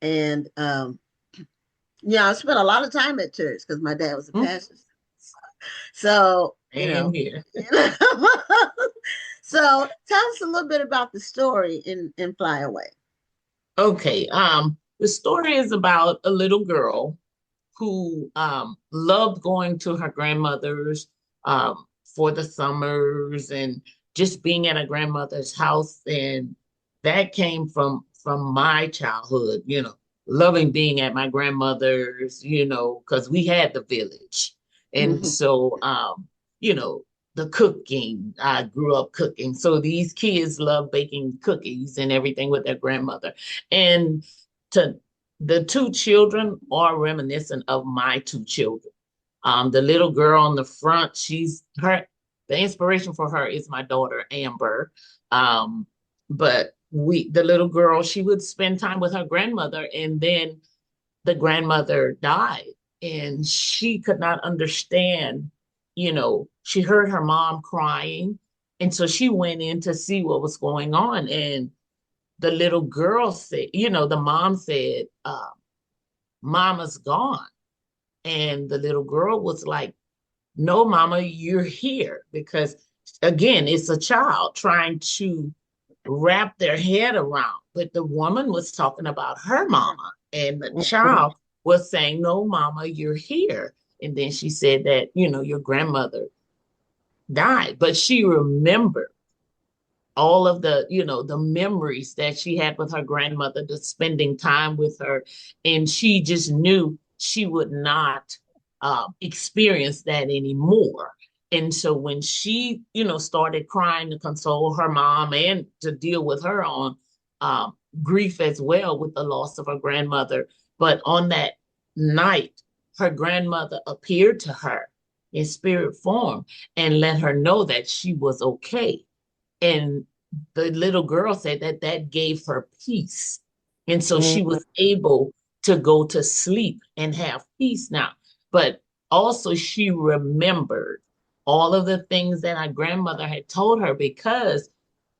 B: And, I spent a lot of time at church because my dad was a pastor. So,
D: here.
B: So tell us a little bit about the story in Fly Away.
D: Okay. The story is about a little girl who loved going to her grandmother's for the summers and just being at a grandmother's house. And that came from my childhood, loving being at my grandmother's, because we had the village. And so, the cooking, I grew up cooking. So these kids love baking cookies and everything with their grandmother. And the two children are reminiscent of my two children. The little girl on the front, the inspiration for her is my daughter, Amber. But the little girl, she would spend time with her grandmother, and then the grandmother died, and she could not understand, she heard her mom crying, And so she went in to see what was going on. And the little girl said, the mom said, Mama's gone. And the little girl was like, no, Mama, you're here. Because again, it's a child trying to wrap their head around. But the woman was talking about her mama, and the child was saying, no, Mama, you're here. And then she said that, your grandmother died, but she remembered all of the memories that she had with her grandmother, the spending time with her. And she just knew she would not experience that anymore. And so when she, started crying to console her mom and to deal with her own grief as well with the loss of her grandmother. But on that night, her grandmother appeared to her in spirit form and let her know that she was okay. And the little girl said that gave her peace. And so she was able to go to sleep and have peace now. But also she remembered all of the things that her grandmother had told her, because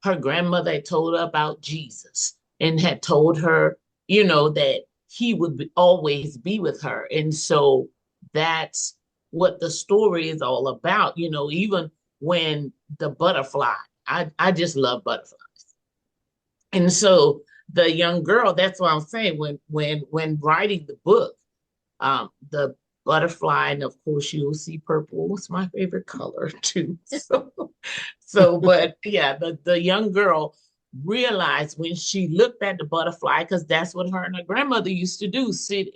D: her grandmother had told her about Jesus and had told her, that he would always be with her. And so that's what the story is all about. Even when the butterfly, I just love butterflies. And so the young girl, that's what I'm saying, when writing the book, the butterfly, and of course you'll see purple. It's my favorite color too. But yeah, the young girl realized when she looked at the butterfly, because that's what her and her grandmother used to do, sit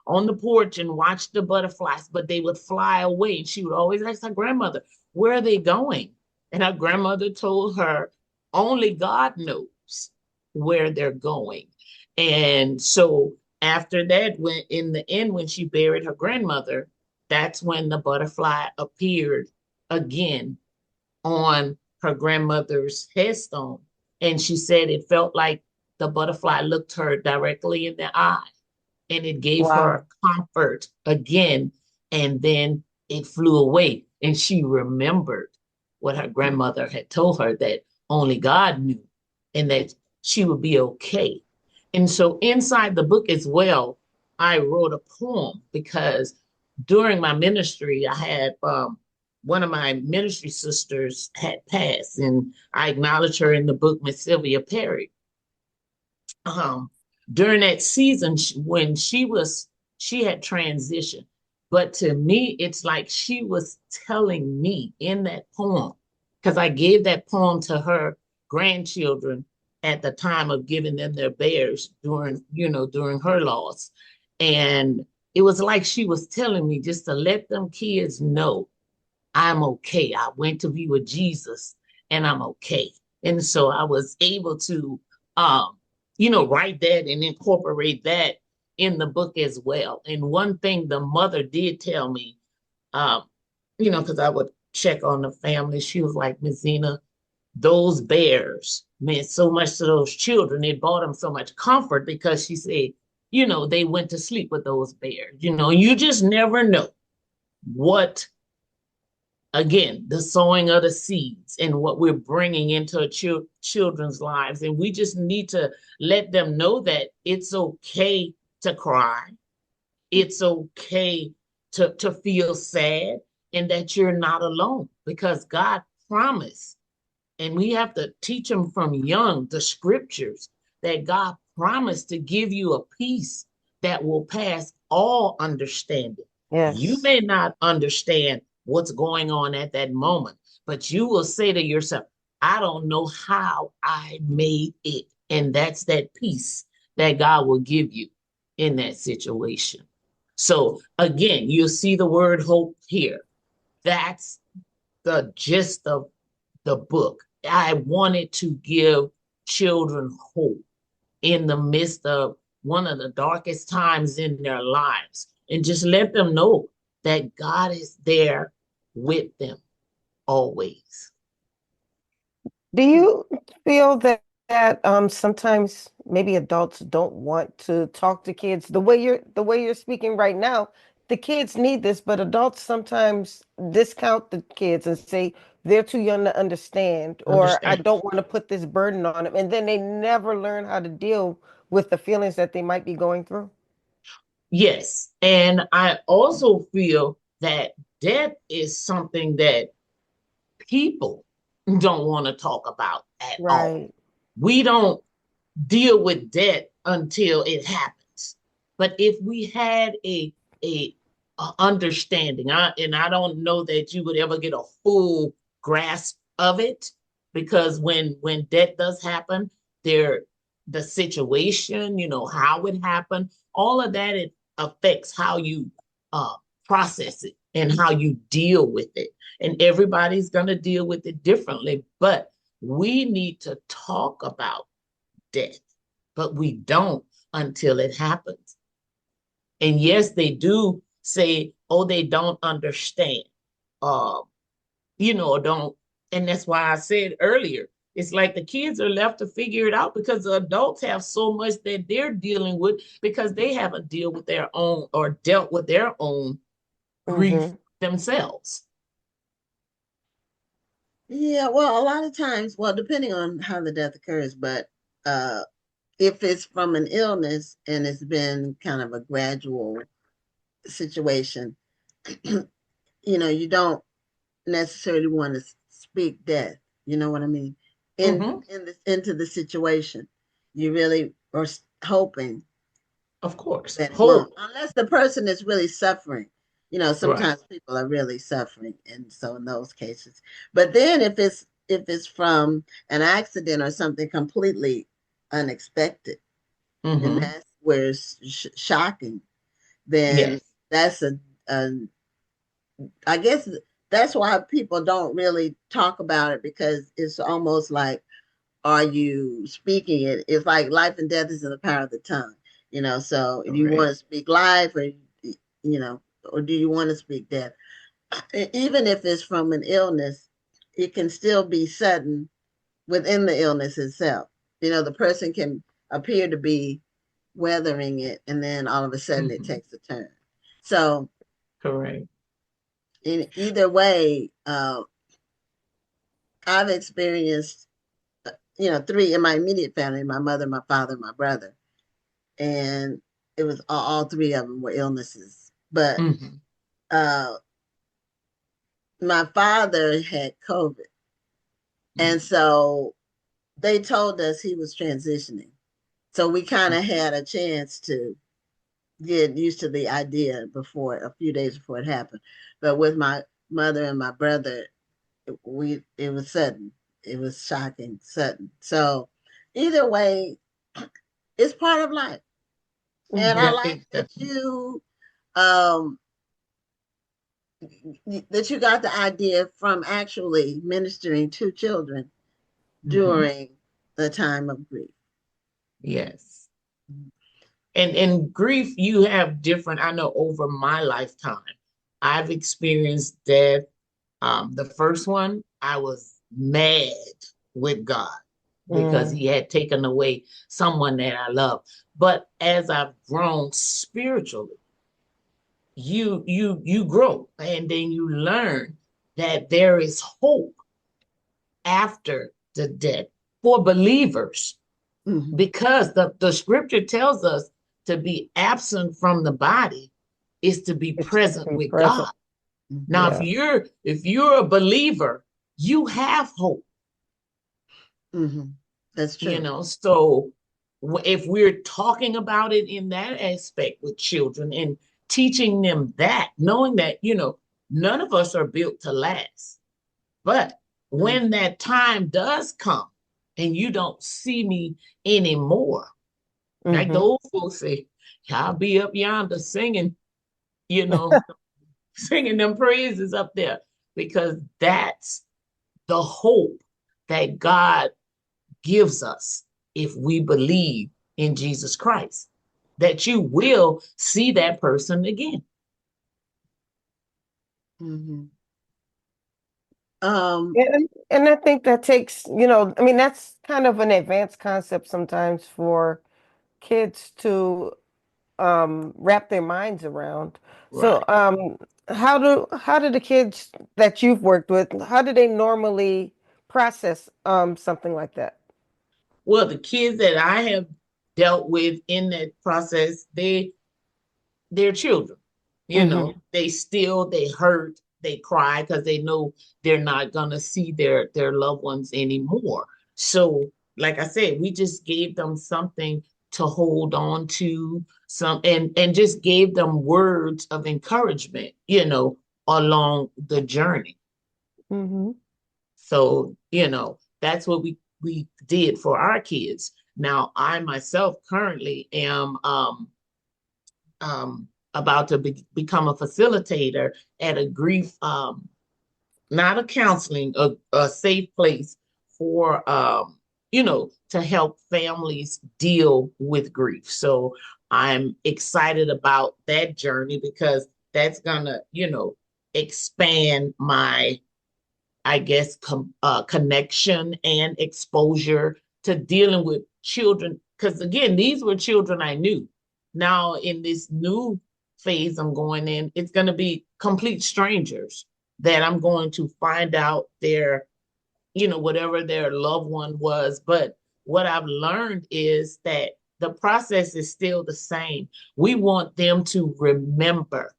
D: on the porch and watch the butterflies, but they would fly away. And she would always ask her grandmother, where are they going? And her grandmother told her, only God knows where they're going. And so after that, when in the end, when she buried her grandmother, that's when the butterfly appeared again on her grandmother's headstone. And she said it felt like the butterfly looked her directly in the eye, and it gave her comfort again. And then it flew away, and she remembered what her grandmother had told her, that only God knew and that she would be okay. And so inside the book as well, I wrote a poem, because during my ministry, I had one of my ministry sisters had passed, and I acknowledged her in the book, Miss Sylvia Perry. During that season, when she had transitioned, but to me, it's like she was telling me in that poem, because I gave that poem to her grandchildren at the time of giving them their bears during her loss. And it was like she was telling me just to let them kids know I'm okay. I went to be with Jesus and I'm okay. And so I was able to, write that and incorporate that in the book as well. And one thing the mother did tell me, because I would check on the family, she was like, Miss Zina, those bears meant so much to those children. It brought them so much comfort, because she said, they went to sleep with those bears. You just never know what, again, the sowing of the seeds and what we're bringing into children's lives. And we just need to let them know that it's okay to cry. It's okay to feel sad, and that you're not alone, because God promised. And we have to teach them from young, the scriptures, that God promised to give you a peace that will pass all understanding.
E: Yes.
D: You may not understand what's going on at that moment, but you will say to yourself, I don't know how I made it. And that's that peace that God will give you in that situation. So again, you'll see the word hope here. That's the gist of the book. I wanted to give children hope in the midst of one of the darkest times in their lives, and just let them know that God is there with them always.
E: Do you feel that sometimes maybe adults don't want to talk to kids the way you're speaking right now? the kids need this, but adults sometimes discount the kids and say they're too young to understand, or I
D: Understand?
E: don't want to put this burden on them. And then they never learn how to deal with the feelings that they might be going through.
D: Yes. And I also feel that death is something that people don't want to talk about at all.
E: Right.
D: We don't deal with death until it happens. But if we had a, a understanding, and I don't know that you would ever get a full grasp of it, because when death does happen, there the situation, how it happened, all of that, it affects how you process it and how you deal with it. And everybody's going to deal with it differently, but we need to talk about death, but we don't until it happens. And yes, they do say, oh, they don't understand, uh, don't. And that's why I said earlier, it's like the kids are left to figure it out because the adults have so much that they're dealing with because they haven't dealt with their own or dealt with their own grief themselves.
B: Yeah, well, a lot of times, well, depending on how the death occurs, but if it's from an illness and it's been kind of a gradual situation, you don't necessarily want to speak death. You know what I mean? Into the situation, you really are hoping
D: Of course.
B: that it won't,
D: Hope.
B: unless the person is really suffering.
D: Right.
B: Sometimes people are really suffering, and so in those cases. But then if it's from an accident or something completely unexpected, and
D: Mm-hmm.
B: that's where it's shocking, then
D: Yes.
B: that's a I guess that's why people don't really talk about it, because it's almost like, are you speaking it? It's like life and death is in the power of the tongue, So if you want
D: Correct.
B: to speak life, or do you want to speak death? Even if it's from an illness, it can still be sudden within the illness itself. The person can appear to be weathering it, and then all of a sudden it
D: Mm-hmm.
B: takes a turn. So
D: Correct.
B: in either way, I've experienced, three in my immediate family: my mother, my father, my brother, and it was all three of them were illnesses. But
D: Mm-hmm.
B: uh, my father had COVID, and so they told us he was transitioning. So we kind of had a chance to get used to the idea before a few days before it happened. But with my mother and my brother, it was sudden. It was shocking, sudden. So either way, it's part of life. And I
E: Mm-hmm.
B: like that
D: Definitely.
B: um you got the idea from actually ministering to children
D: Mm-hmm.
B: during the time of grief.
D: Yes. And grief, you have different, I know over my lifetime, I've experienced death. The first one, I was mad with God because
E: Mm.
D: he had taken away someone that I love. But as I've grown spiritually, you grow and then you learn that there is hope after the death for believers,
B: Mm-hmm.
D: because the scripture tells us to be absent from the body is to be
E: It's to
D: present
E: be
D: with
E: present.
D: God. Now, if
E: Yeah.
D: you're a believer, you have hope,
B: Mm-hmm. That's true.
D: So if we're talking about it in that aspect with children and teaching them that, knowing that, none of us are built to last. But
B: Mm-hmm.
D: when that time does come and you don't see me anymore, like the
E: Mm-hmm.
D: old folks say, I'll be up yonder singing, you know, singing them praises up there, because that's the hope that God gives us if we believe in Jesus Christ, that you will see that person again.
B: Mm-hmm.
E: And I think that takes, I mean, that's kind of an advanced concept sometimes for kids to wrap their minds around. So
D: Right.
E: how do the kids that you've worked with, how do they normally process something like that?
D: Well, the kids that I have dealt with in that process, they're children. You
E: Hmm.
D: know, they hurt, they cry because they know they're not gonna see their loved ones anymore. So, like I said, we just gave them something to hold on to, some and just gave them words of encouragement, along the journey.
E: Hmm.
D: So, that's what we did for our kids. Now, I myself currently am about to become a facilitator at a grief, not a counseling, a safe place for, to help families deal with grief. So I'm excited about that journey because that's gonna, expand my, I guess, connection and exposure to dealing with children. Because again, these were children I knew. Now, in this new phase I'm going in, it's going to be complete strangers that I'm going to find out their, whatever their loved one was. But what I've learned is that the process is still the same. We want them to remember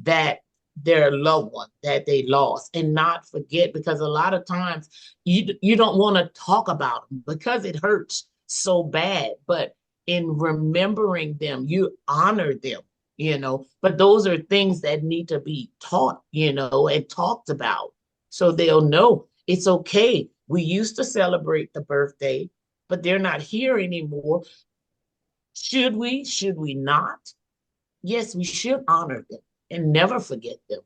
D: that their loved one that they lost and not forget, because a lot of times you don't want to talk about them because it hurts so bad, but in remembering them you honor them, but those are things that need to be taught, and talked about, so they'll know it's okay. We used to celebrate the birthday, but they're not here anymore. Should we not? Yes, we should honor them and never forget them.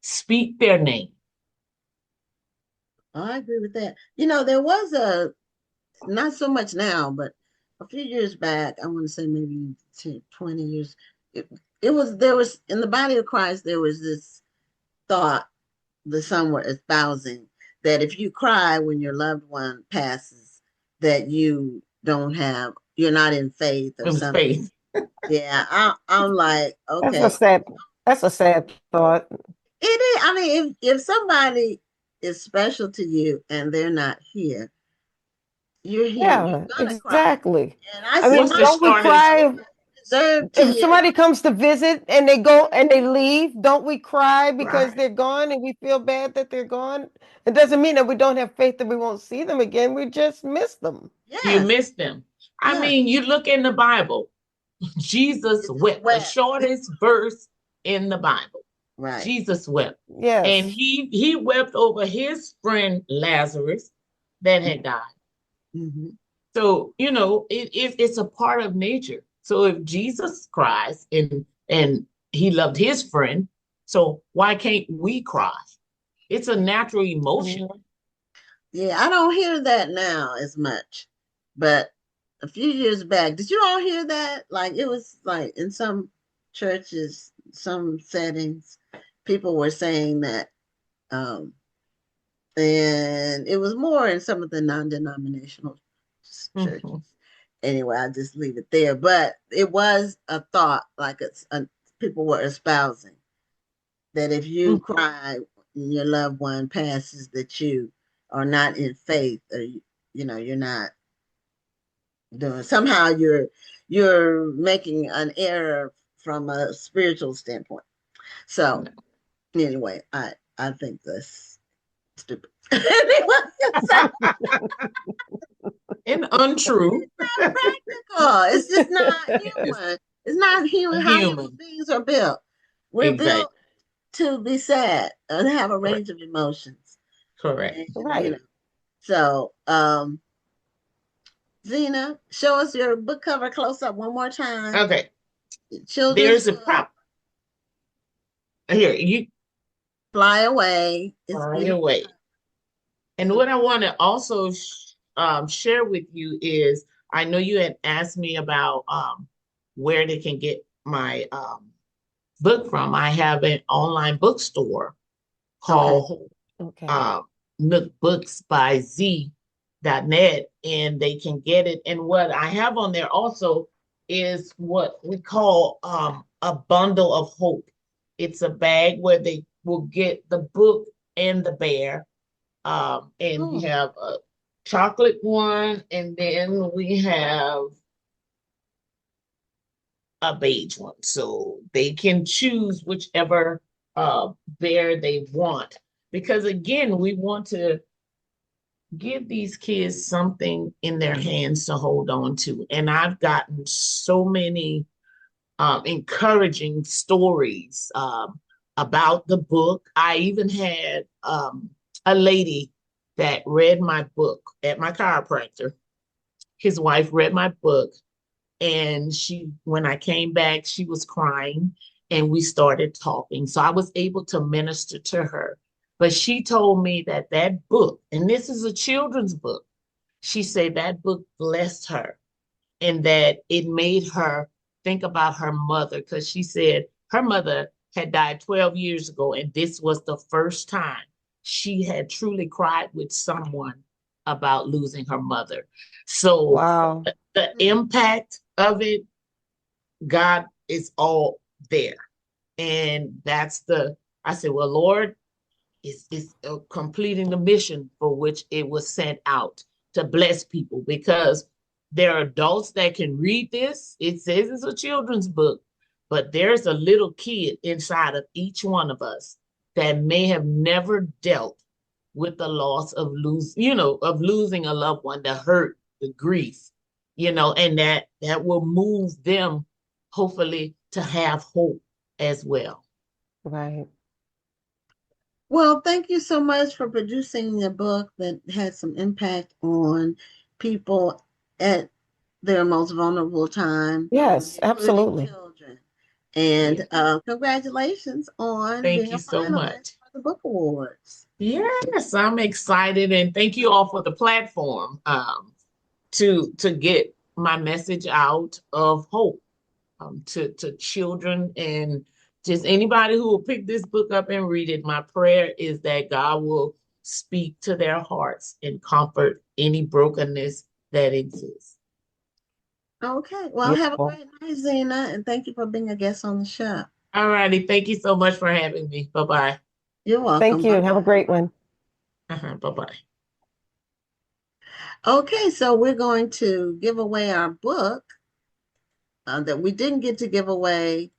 D: Speak their name.
B: I agree with that. There was not so much now, but a few years back, I want to say maybe 10, 20 years, it, there was in the body of Christ, there was this thought the some were espousing that if you cry when your loved one passes, that you're not in faith or
D: It was
B: something.
D: faith.
B: Yeah, I'm like,
E: That's a
B: okay.
E: sad that's a sad thought.
B: It is. I mean, if somebody is special to you and they're not here, you're here.
E: Yeah,
B: You're gonna cry.
E: exactly.
B: And I
E: I
B: see
D: What's
E: mean,
B: my
D: the
E: don't we
D: shortest?
E: cry
B: deserve
E: if
B: tears.
E: somebody comes to visit and they go and they leave? Don't we cry because
D: Right.
E: they're gone and we feel bad that they're gone? It doesn't mean that we don't have faith that we won't see them again. We just miss them.
D: You
B: Yes,
D: miss them. I
B: yes.
D: mean, you look in the Bible, Jesus
B: It's just
D: wept, the
B: wet.
D: shortest verse in the Bible.
B: Right.
D: Jesus wept. And
E: Yes.
D: he wept over his friend Lazarus that had died.
B: Hmm.
D: So, it's a part of nature. So if Jesus cries and he loved his friend, so why can't we cry? It's a natural emotion.
E: Mhm.
B: Yeah, I don't hear that now as much, but a few years back, did you all hear that? Like it was like in some churches, some settings, people were saying that, um, and it was more in some of the non-denominational churches.
D: Mhm.
B: Anyway, I just leave it there. But it was a thought, like people were espousing that if you
D: Mhm.
B: cry and your loved one passes, that you are not in faith, or you're not doing. Somehow you're making an error from a spiritual standpoint. So anyway, I think that's stupid.
D: And untrue.
B: Practical. It's just not
D: It's
B: human. It's not
D: a
B: human how human
D: human.
B: beings are built. We're
D: Exactly.
B: built to be sad and have a
D: Correct.
B: range of emotions.
D: Correct.
B: And
E: Right.
B: so Zina, show us your book cover close up one more time.
D: Okay.
B: Children's
D: There's a
B: book,
D: prop here. You
B: Fly Away. It's
D: fly
B: beautiful.
D: away. And what I want to also share with you is, I know you had asked me about where they can get my book from. I have an online bookstore
B: Okay.
D: called
E: Okay.
D: uh, Nook Books by Z.net, and they can get it. And what I have on there also is what we call a bundle of hope. It's a bag where they will get the book and the bear. And we have a chocolate one, and then we have a beige one. So they can choose whichever bear they want. Because again, we want to give these kids something in their hands to hold on to. And I've gotten so many encouraging stories about the book. I even had a lady that read my book at my chiropractor. His wife read my book, and when I came back, she was crying, and we started talking. So I was able to minister to her. But she told me that that book, and this is a children's book, she said that book blessed her and that it made her think about her mother, because she said her mother had died 12 years ago, and this was the first time she had truly cried with someone about losing her mother. So
E: Wow.
D: the impact of it, God is all there. And I said, well, Lord, it's completing the mission for which it was sent out to bless people, because there are adults that can read this. It says it's a children's book, but there's a little kid inside of each one of us that may have never dealt with the loss of losing a loved one, the hurt, the grief, and that will move them hopefully to have hope as well.
E: Right.
B: Well, thank you so much for producing a book that had some impact on people at their most vulnerable time,
E: Yes,
B: including
E: absolutely.
B: children. And congratulations on
D: Thank
B: being
D: you
B: a
D: so
B: finalist
D: much.
B: for the Book Awards.
D: Yes, I'm excited, and thank you all for the platform to get my message out of hope to children and just anybody who will pick this book up and read it. My prayer is that God will speak to their hearts and comfort any brokenness that exists.
B: Okay. Well, have a
E: Beautiful.
B: great night, Zina, and thank you for being a guest on the show.
D: All righty. Thank you so much for having me. Bye-bye.
B: You're
E: Thank
B: welcome.
E: you. Have a
B: Bye-bye.
E: great one.
D: Bye-bye.
B: Okay, so we're going to give away our book that we didn't get to give away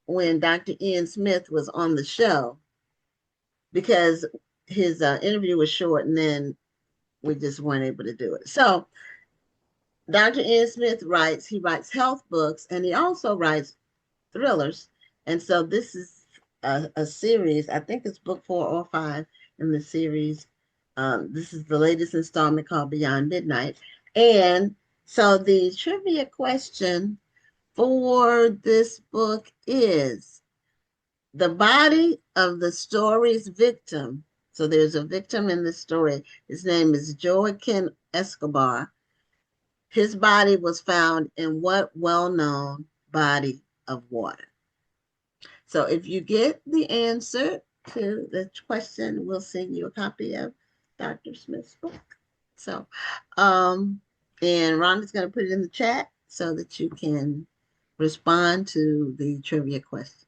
B: when Dr. Ian Smith was on the show because his interview was short and then we just weren't able to do it. So Dr. Ian Smith he writes health books, and he also writes thrillers. And so this is a series. I think it's book 4 or 5 in the series. This is the latest installment called Beyond Midnight. And so the trivia question for this book is the body of the story's victim. So there's a victim in the story. His name is Joaquin Escobar. His body was found in what well-known body of water? So if you get the answer to the question, we'll send you a copy of Dr. Smith's book. So, and Rhonda's going to put it in the chat so that you can respond to the trivia question.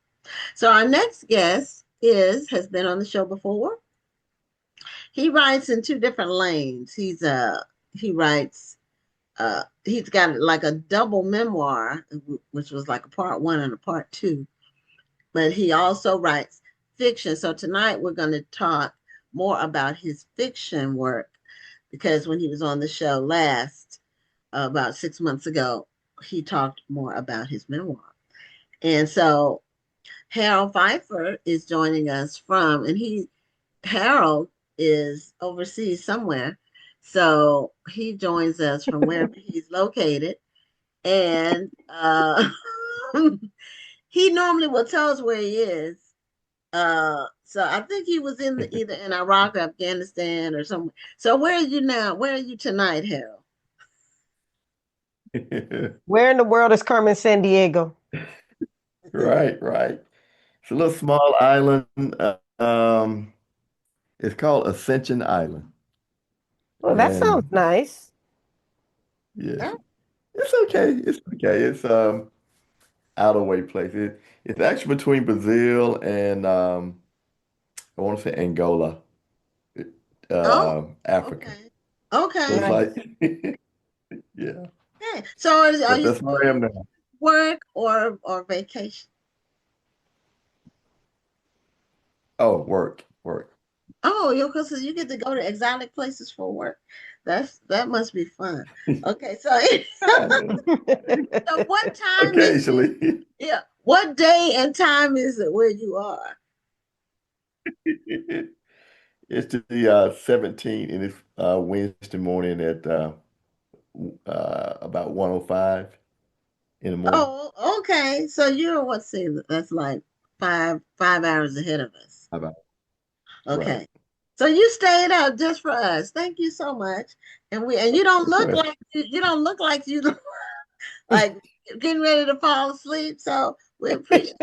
B: So our next guest has been on the show before. He writes in 2 different lanes. He writes he's got like a double memoir, which was like a part 1 and a part 2. But he also writes fiction. So tonight we're going to talk more about his fiction work because when he was on the show last, about 6 months ago, he talked more about his memoir. And so Harold Phifer is joining us Harold is overseas somewhere. So he joins us from wherever he's located. And he normally will tell us where he is. So I think he was either in Iraq or Afghanistan or somewhere. So where are you now? Where are you tonight, Harold?
E: Where in the world is Carmen Sandiego?
F: Right, right. It's a little small island. Um, it's called Ascension Island.
E: Well, that sounds
F: And
E: nice.
F: yes, It's okay. It's okay. It's out of way place. It's actually between Brazil and I want to say Angola,
B: Oh,
F: Africa.
B: okay.
F: So it's
B: Okay.
E: Nice.
F: like yeah.
B: Okay. So are
F: But
B: you
F: that's where I
B: still
F: am now.
B: work or vacation?
F: Oh, work.
B: Oh, because you get to go to exotic places for work. That must be fun. Okay, so so what time is it?
F: Occasionally.
B: Yeah, what day and time is it where you are?
F: It's the 17th and it's Wednesday morning at about 1:05 in the morning.
B: Oh, okay. So you're what? See, that's like five hours ahead of us.
F: About right.
B: Okay. So you stayed up just for us. Thank you so much. And you don't look
F: Well,
B: like you don't look like you like getting ready to fall asleep. So we appreciate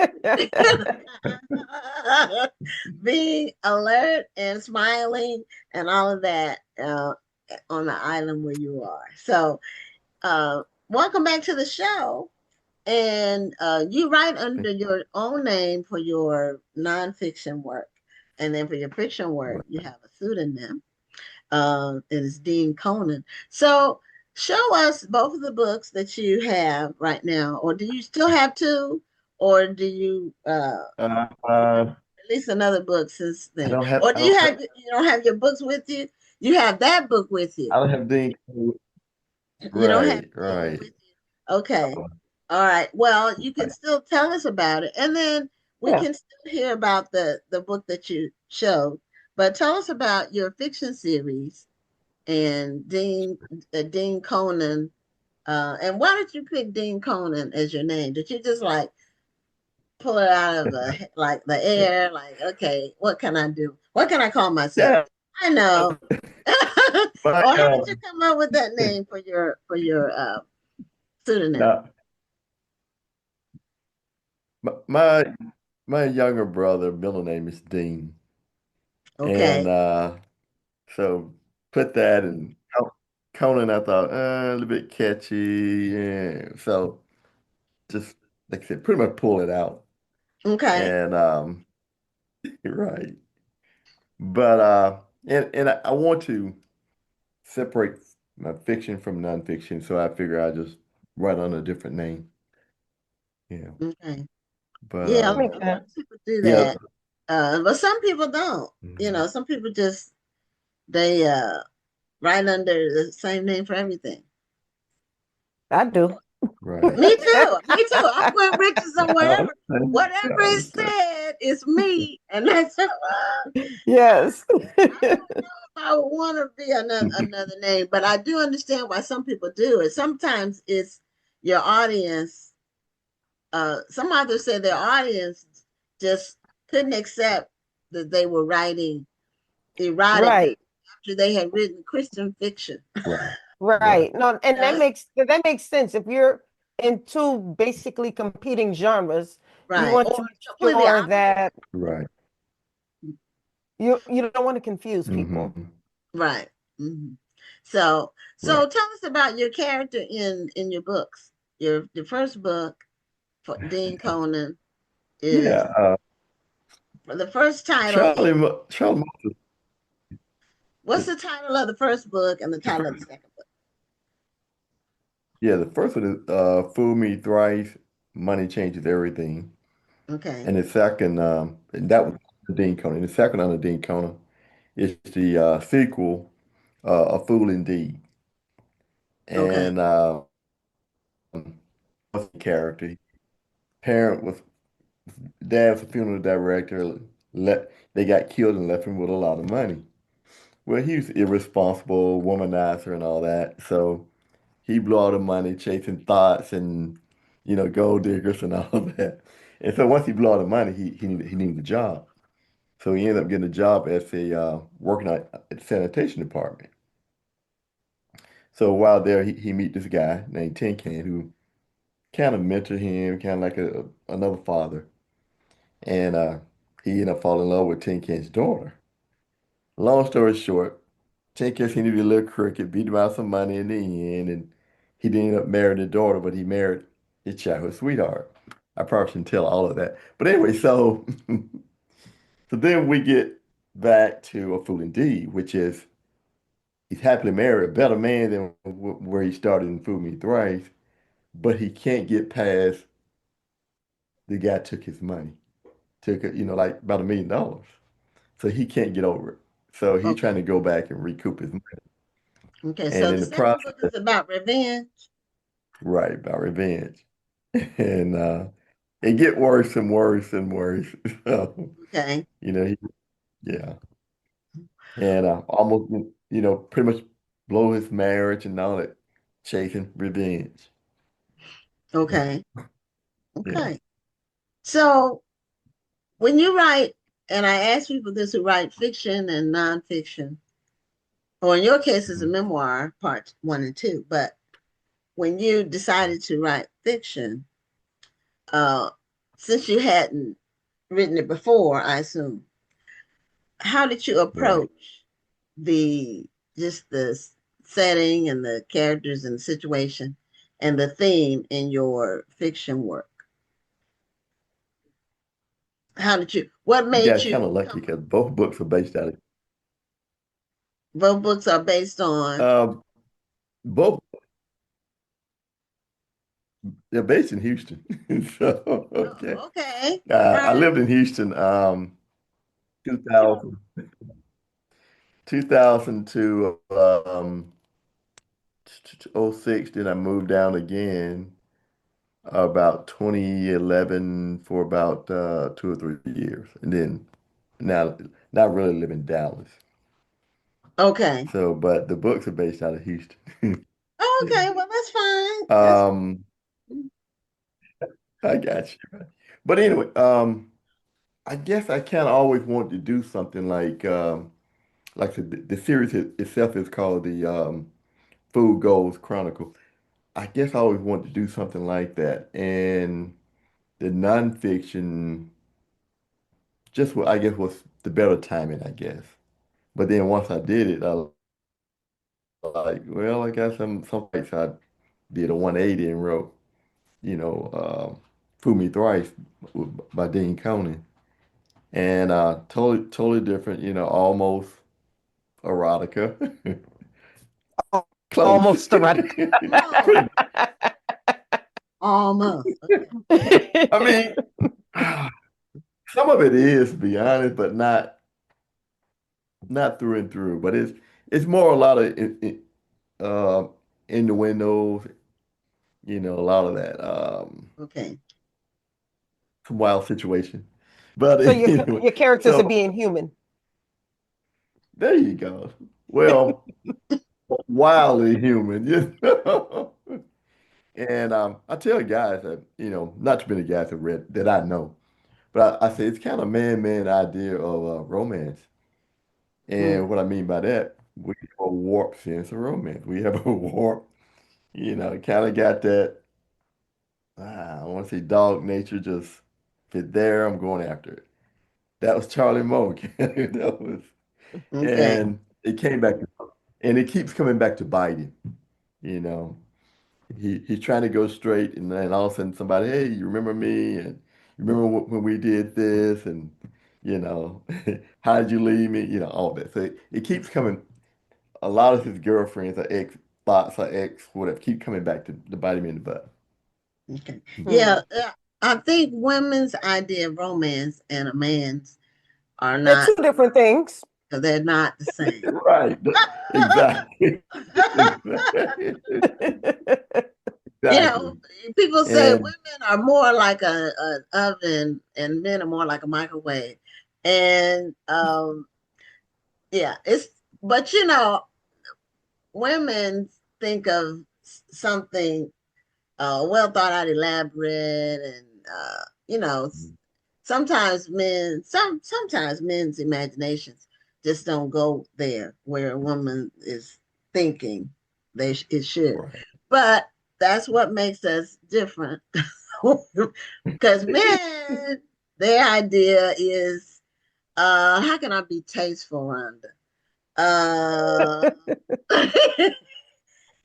B: being alert and smiling and all of that on the island where you are. So welcome back to the show. And you write under your own name for your nonfiction work. And then for your fiction work, you have a pseudonym. It is Dean Conan. So show us both of the books that you have right now, or do you still have two, or do you release another book since then, or do you have you don't have your books with you? You have that book with you.
F: I don't have Dean.
B: You don't have
F: Right,
B: Dean
F: right.
B: with you. Okay. All right. Well, you can still tell us about it, and then we
E: Yeah.
B: can still hear about the book that you showed. But tell us about your fiction series and Dean Conan. And why did you pick Dean Conan as your name? Did you just like pull it out of like the air? Like, okay, what can I do? What can I call myself?
F: Yeah,
B: I know.
F: my
B: Or how did you come up with that name for your pseudonym?
F: now, my my younger brother, middle name is Dean, and
B: Okay.
F: so put that and Conan. I thought a little bit catchy, yeah. So just like I said, pretty much pull it out,
B: Okay.
F: and right. But and I want to separate my fiction from nonfiction, so I figure I just write on a different name. Yeah.
B: Okay.
F: But
B: Yeah, a
E: Makes
B: lot
E: sense.
B: of people do
F: yeah.
B: that. But some people don't.
F: Mhm.
B: Some people just they write under the same name for everything.
E: I do.
F: Right.
B: Me too. Me too. I'm putting riches on
F: I
B: wherever.
F: understand. I
B: Whatever is
F: understand.
B: said is me, and that's
E: Yes.
B: I would want to be another name, but I do understand why some people do it. Sometimes it's your audience. Some authors say their audience just couldn't accept that they were writing erotic
E: Right.
B: after they had written Christian fiction.
F: Right. Right.
E: Right. No, and
B: Uh,
E: that makes sense. If you're in two basically competing genres, you
B: right.
E: want
B: Or
E: to make
B: completely
E: sure
B: opposite.
E: that
F: Right.
E: you don't want to confuse people.
F: Hmm.
B: Right. hmm So
F: Right.
B: tell us about your character in your books. Your first book for Dean Conan
F: Yeah.
B: is the first title is
F: Charlie Moses.
B: what's the title of the first book and the
F: The
B: title of the
F: first,
B: second
F: yeah, the first one is Fool Me Thrice, Money Changes Everything.
B: book? Okay.
F: And the second, and that was the Dean Conan. The second on the Dean Conan is the sequel, A Fool Indeed.
B: Okay.
F: And what's the character? Parent was dad was a funeral director. They got killed and left him with a lot of money. Well, he was irresponsible, womanizer, and all that. So he blew all the money chasing thoughts and gold diggers and all of that. And so once he blew all the money, he needed a job. So he ended up getting a job as a working at the sanitation department. So while there, he meet this guy named Tin Can who kind of mentored him, kind of like another father. And he ended up falling in love with Tin Can's daughter. Long story short, Tin Can seemed to be a little crooked, beat him out some money in the end, and he didn't end up marrying the daughter, but he married his childhood sweetheart. I probably shouldn't tell all of that. But anyway, so so then we get back to A Fool Indeed, which is he's happily married, a better man than where he started in Fool Me Thrice, but he can't get past the guy took his money, took it, like about $1 million. So he can't get over it. So he's trying to go back and recoup his money.
B: Okay,
F: And
B: so
F: in
B: the
F: the
B: second
F: process,
B: book is about revenge.
F: right, about revenge. And it get worse and worse and worse. So,
B: Okay.
F: yeah. And almost, pretty much blow his marriage and all that, chasing revenge.
B: Okay.
F: Yeah.
B: Okay. So when you write, and I ask people this who write fiction and nonfiction, or in your case, it's a memoir, part 1 and 2. But when you decided to write fiction, uh, since you hadn't written it before, I assume, how did you
F: Right.
B: approach the just the setting and the characters and the situation and the theme in your fiction work? How did you? What
F: You
B: made
F: got kind
B: you
F: of lucky because both books are based out of
B: both books are based on?
F: both they're based in Houston. So okay.
B: Oh, okay.
F: I
B: All
F: lived in Houston 2000, 2000 to '06. Then I moved down again about 2011 for about 2 or 3 years, and then now not really live in Dallas.
B: okay.
F: So, but the books are based out of Houston.
B: Oh, okay. Well, that's fine. That's
F: Um, I got you. But anyway, I guess I kind of always wanted to do something like the series itself is called the Food Goals Chronicle. I guess I always wanted to do something like that, and the nonfiction just I guess was the better timing, I guess. But then once I did it, I was like, well, I guess some place I did a 180 and wrote, Fool Me Thrice by Dean Conan. And totally different, almost erotica. Close.
E: Almost erotic.
F: Pretty,
B: almost. Okay.
F: I mean, some of it is, to be honest, but not through and through. But it's more a lot of uh, innuendos, a lot of that.
B: Okay.
F: Some wild situation. But
E: So
F: anyway,
E: your characters are
F: so
E: being human.
F: there you go. Well, wildly human, And I tell guys that, not too many guys have read that I know, but I say it's kind of man idea of romance.
B: Mm,
F: And what I mean by that, we have a warped sense of romance. We have a warped, kind of got that, I want to say dog nature, just if it's there, I'm going after it. That was Charlie Moe. That was,
B: okay.
F: and it came back, and it keeps coming back to bite him, you know. He's trying to go straight, and then all of a sudden somebody, hey, you remember me? And you remember when we did this? And you know, how did you leave me? All that. So it keeps coming. A lot of his girlfriends or ex thoughts or ex whatever keep coming back to bite him in the butt.
B: Okay.
E: Hmm.
B: Yeah. I think women's idea of romance and a man's are
E: They're
B: not,
E: two different things.
B: they're not the same.
F: Right. Exactly.
B: You know,
F: Exactly.
B: people say
F: And
B: women are more like an oven and men are more like a microwave. And yeah, but women think of something well thought out, elaborate, and you know, sometimes men's imaginations just don't go there where a woman is thinking it should.
F: right.
B: But that's what makes us different. Because men, their idea is, how can I be tasteful, Rhonda? Uh,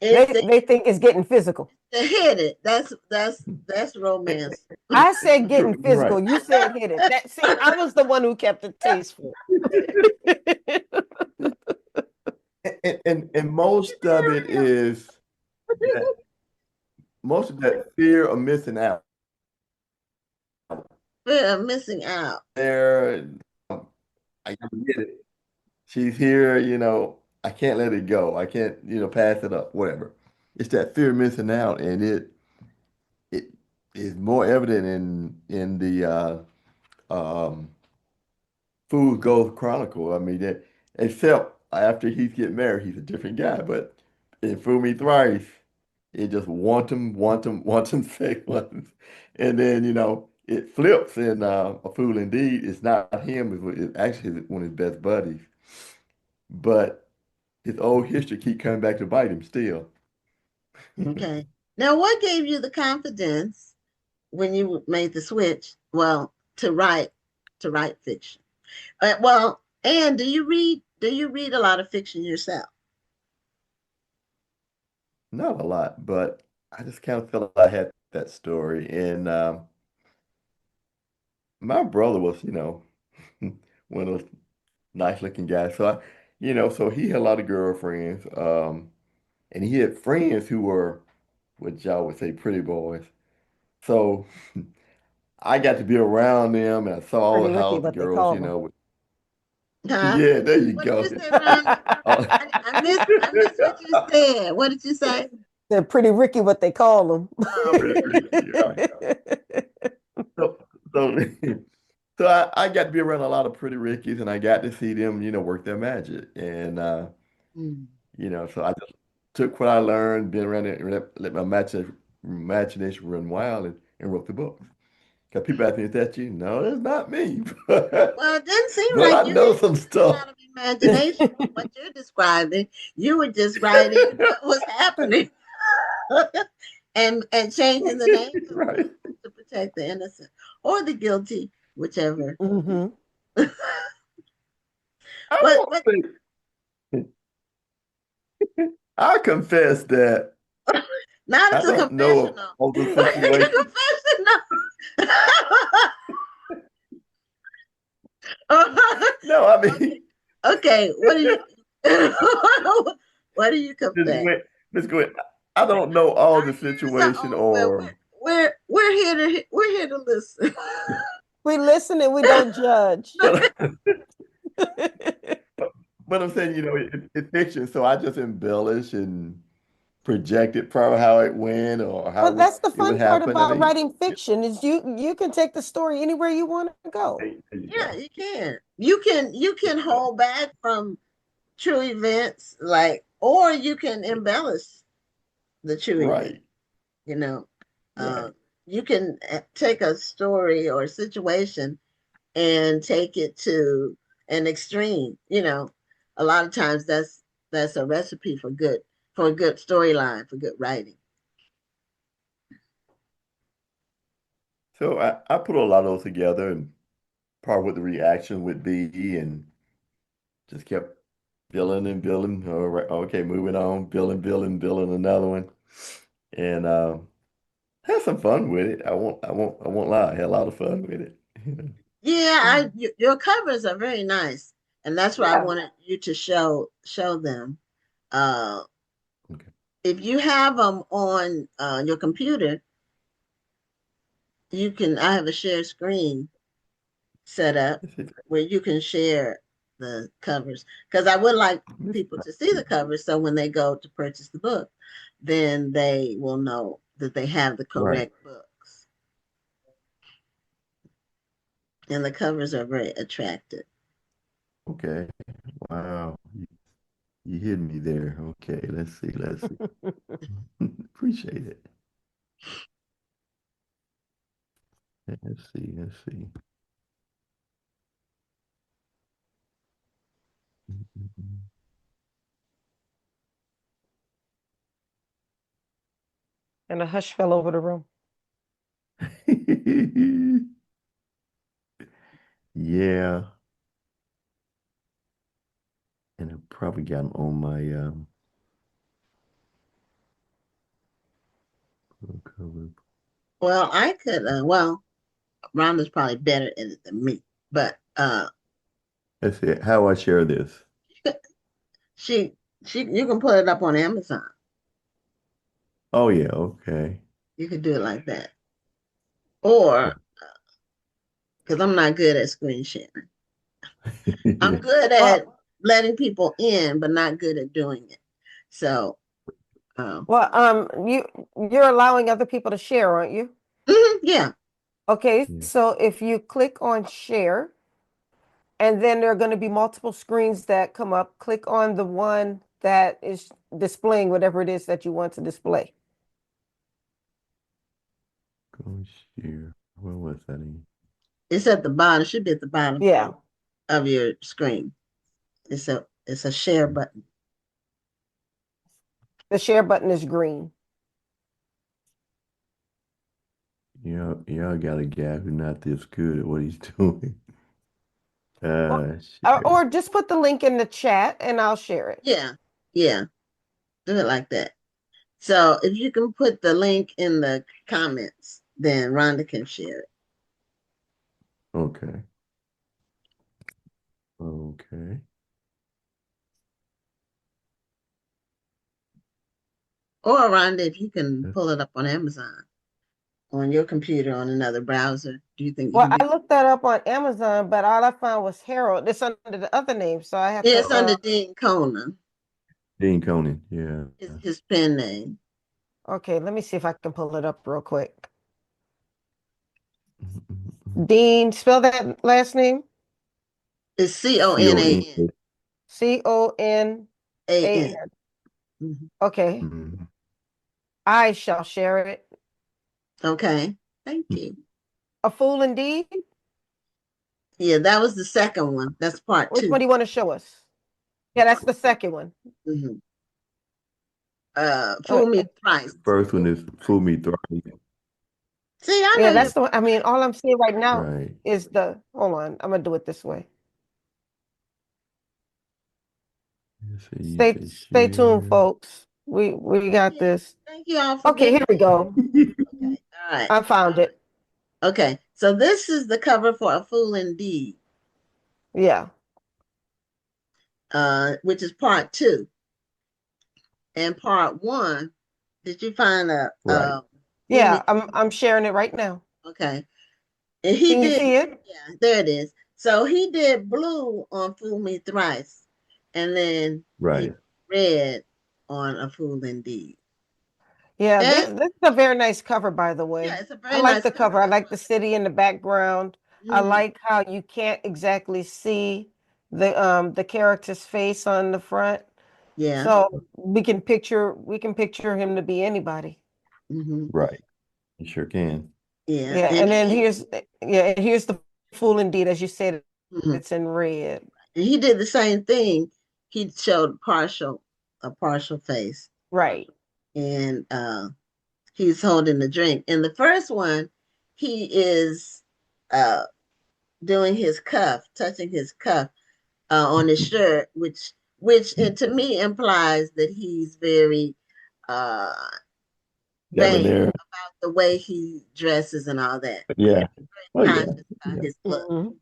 E: They think it's getting physical.
B: They hit it. That's romance.
E: I said getting
F: Right.
E: physical. You said hit it. That see, I was the one who kept it tasteful.
F: And most of it is that most of that fear of missing out.
B: We're missing out.
F: There, I get it. She's here, I can't let it go. I can't, pass it up, whatever. It's that fear of missing out, and it is more evident in the um Fool's Gold Chronicle. I mean, except after he's get married, he's a different guy. But in Fool Me Thrice, it just want him, say once. And then, it flips in A Fool Indeed. It's not him, it's actually one of his best buddies. But his old history keep coming back to bite him still.
B: Okay. Now, what gave you the confidence when you made the switch? Well, to write fiction. Well, and do you read a lot of fiction yourself?
F: Not a lot, but I just kind of felt I had that story. And my brother was, one of those nice looking guys. So so he had a lot of girlfriends. And he had friends who were what y'all would say pretty boys. So I got to be around them and I saw all
E: Pretty
F: the
E: Ricky,
F: house
E: what they
F: girls,
E: call them.
B: Huh?
F: Yeah, there you
B: What did
F: go.
B: you say, Ron?
F: Oh,
B: I missed what you said. What did you say?
E: They're Pretty Ricky, what they call them.
B: Oh,
F: pretty Ricky, right. So, so, so I got to be around a lot of pretty Rickies and I got to see them, work their magic. And
B: mm.
F: so I just took what I learned, been around it, and let my imagination run wild and wrote the book. Because people ask me, is that you? No, that's not me.
B: Well, it didn't seem
F: But
B: like
F: I
B: you
F: know
B: had
F: some
B: a
F: stuff.
B: lot of imagination from what you're describing. You were just writing what was happening and changing the names of the
F: Right.
B: people to protect the innocent or the guilty, whichever.
E: Hmm.
F: I
B: What
F: won't say, I confess that
B: now
F: I
B: it's a
F: don't know of
B: confessional.
F: all the
B: It's a
F: situations.
B: confessional.
F: No, I
B: Okay.
F: mean,
B: Okay, what do you what do you
F: Miss
B: confess?
F: Gwen, Miss Gwen, I don't know all
B: Our
F: the
B: ears are
F: situation
B: open.
F: or
B: We're here to listen.
E: We listen and we don't judge.
F: but but I'm saying, it's fiction, so I just embellish and project it probably how it went or how
E: Well, that's the
F: it would
E: fun part
F: happen. I
E: about
F: mean,
E: writing fiction is you can take the story anywhere you want to go.
F: there you
B: Yeah,
F: go.
B: you can. You can hold back from true events, like, or you can embellish the true event.
F: Right,
B: You know, uh,
F: right.
B: you can take a story or a situation and take it to an extreme. A lot of times that's a recipe for a good storyline, for good writing.
F: So I put a lot of those together and probably what the reaction would be and just kept building and building. All right, okay, moving on, building another one. And had some fun with it. I won't lie. I had a lot of fun with it.
B: Yeah, your covers are very nice, and that's why I wanted you to show them. Uh,
F: Okay.
B: if you have them on your computer, you can. I have a share screen set up where you can share the covers because I would like people to see the covers so when they go to purchase the book, then they will know that they have the
F: Right.
B: correct books, and the covers are very attractive.
F: Okay. Wow. You hit me there. Okay. Let's see. Let's see. Appreciate it. Let's see. Let's see.
E: And a hush fell over the room.
F: Yeah. And I probably got them on my
B: Well, I could. Well, Rhonda's probably better at it than me, but
F: Let's see. How I share this?
B: she you can put it up on Amazon.
F: Oh yeah, okay.
B: You could do it like that, or because I'm not good at screen sharing. I'm good at letting people in, but not good at doing it. So,
E: you're allowing other people to share, aren't you?
B: yeah.
E: Okay,
F: Yeah.
E: so if you click on share, and then there are going to be multiple screens that come up, click on the one that is displaying whatever it is that you want to display.
F: Go share. Where was that in?
B: It's at the bottom. It should be at the bottom
E: Yeah.
B: of your screen. It's a share button.
E: The share button is green.
F: Y'all got a guy who's not this good at what he's doing.
E: Or just put the link in the chat and I'll share it.
B: Yeah. Yeah. Do it like that. So if you can put the link in the comments, then Rhonda can share it.
F: Okay. Okay.
B: Or Rhonda, if you can pull it up on Amazon on your computer on another browser, do you think you
E: Well,
B: can do
E: I looked that up on Amazon, but all I found was Harold. It's under the other name, so I have
B: it? It's
E: to.
B: under Dean Conan.
F: Dean Conan, yeah.
B: His pen name.
E: Okay, let me see if I can pull it up real quick. Dean, spell that last name.
B: It's Conan.
E: Conan.
B: Mm-hmm.
E: Okay.
F: Mm-hmm.
E: I shall share it.
B: Okay. Thank you.
E: A Fool Indeed?
B: Yeah, that was the second one. That's part
E: Which
B: 2.
E: one do you want to show us? Yeah, that's the second one.
B: Mm-hmm. Fool Me Thrice.
F: First one is Fool Me Thrice.
B: See, I know
E: Yeah, that's the one. I mean, all I'm seeing right now
F: Right.
E: is the, hold on, I'm gonna do it this way. Stay tuned, folks. We got this.
B: Thank you all for
E: Okay, here we go.
B: Okay, all right.
E: I found it.
B: Okay, so this is the cover for A Fool Indeed,
E: Yeah.
B: which is part 2. And part 1, did you find a
F: Right.
E: Yeah, I'm sharing it right now.
B: Okay. And he
E: Can you
B: did
E: see it?
B: Yeah, there it is. So he did blue on Fool Me Thrice, and then
F: Right.
B: red on A Fool Indeed.
E: Yeah, this is a very nice cover, by the way.
B: Yeah, it's a very
E: I like
B: nice
E: the cover. I like the city in the background. I like how you can't exactly see the character's face on the front.
B: Yeah.
E: So we can picture him to be anybody.
B: Mm-hmm.
F: Right. You sure can.
B: Yeah.
E: Yeah, and then here's the Fool Indeed, as you said, it's in red.
B: And he did the same thing. He showed a partial face.
E: Right.
B: And he's holding the drink. In the first one, he is doing his cuff, touching his cuff on his shirt, which to me implies that he's very vain about the way he dresses and all that.
F: Yeah.
B: Very conscious about his look.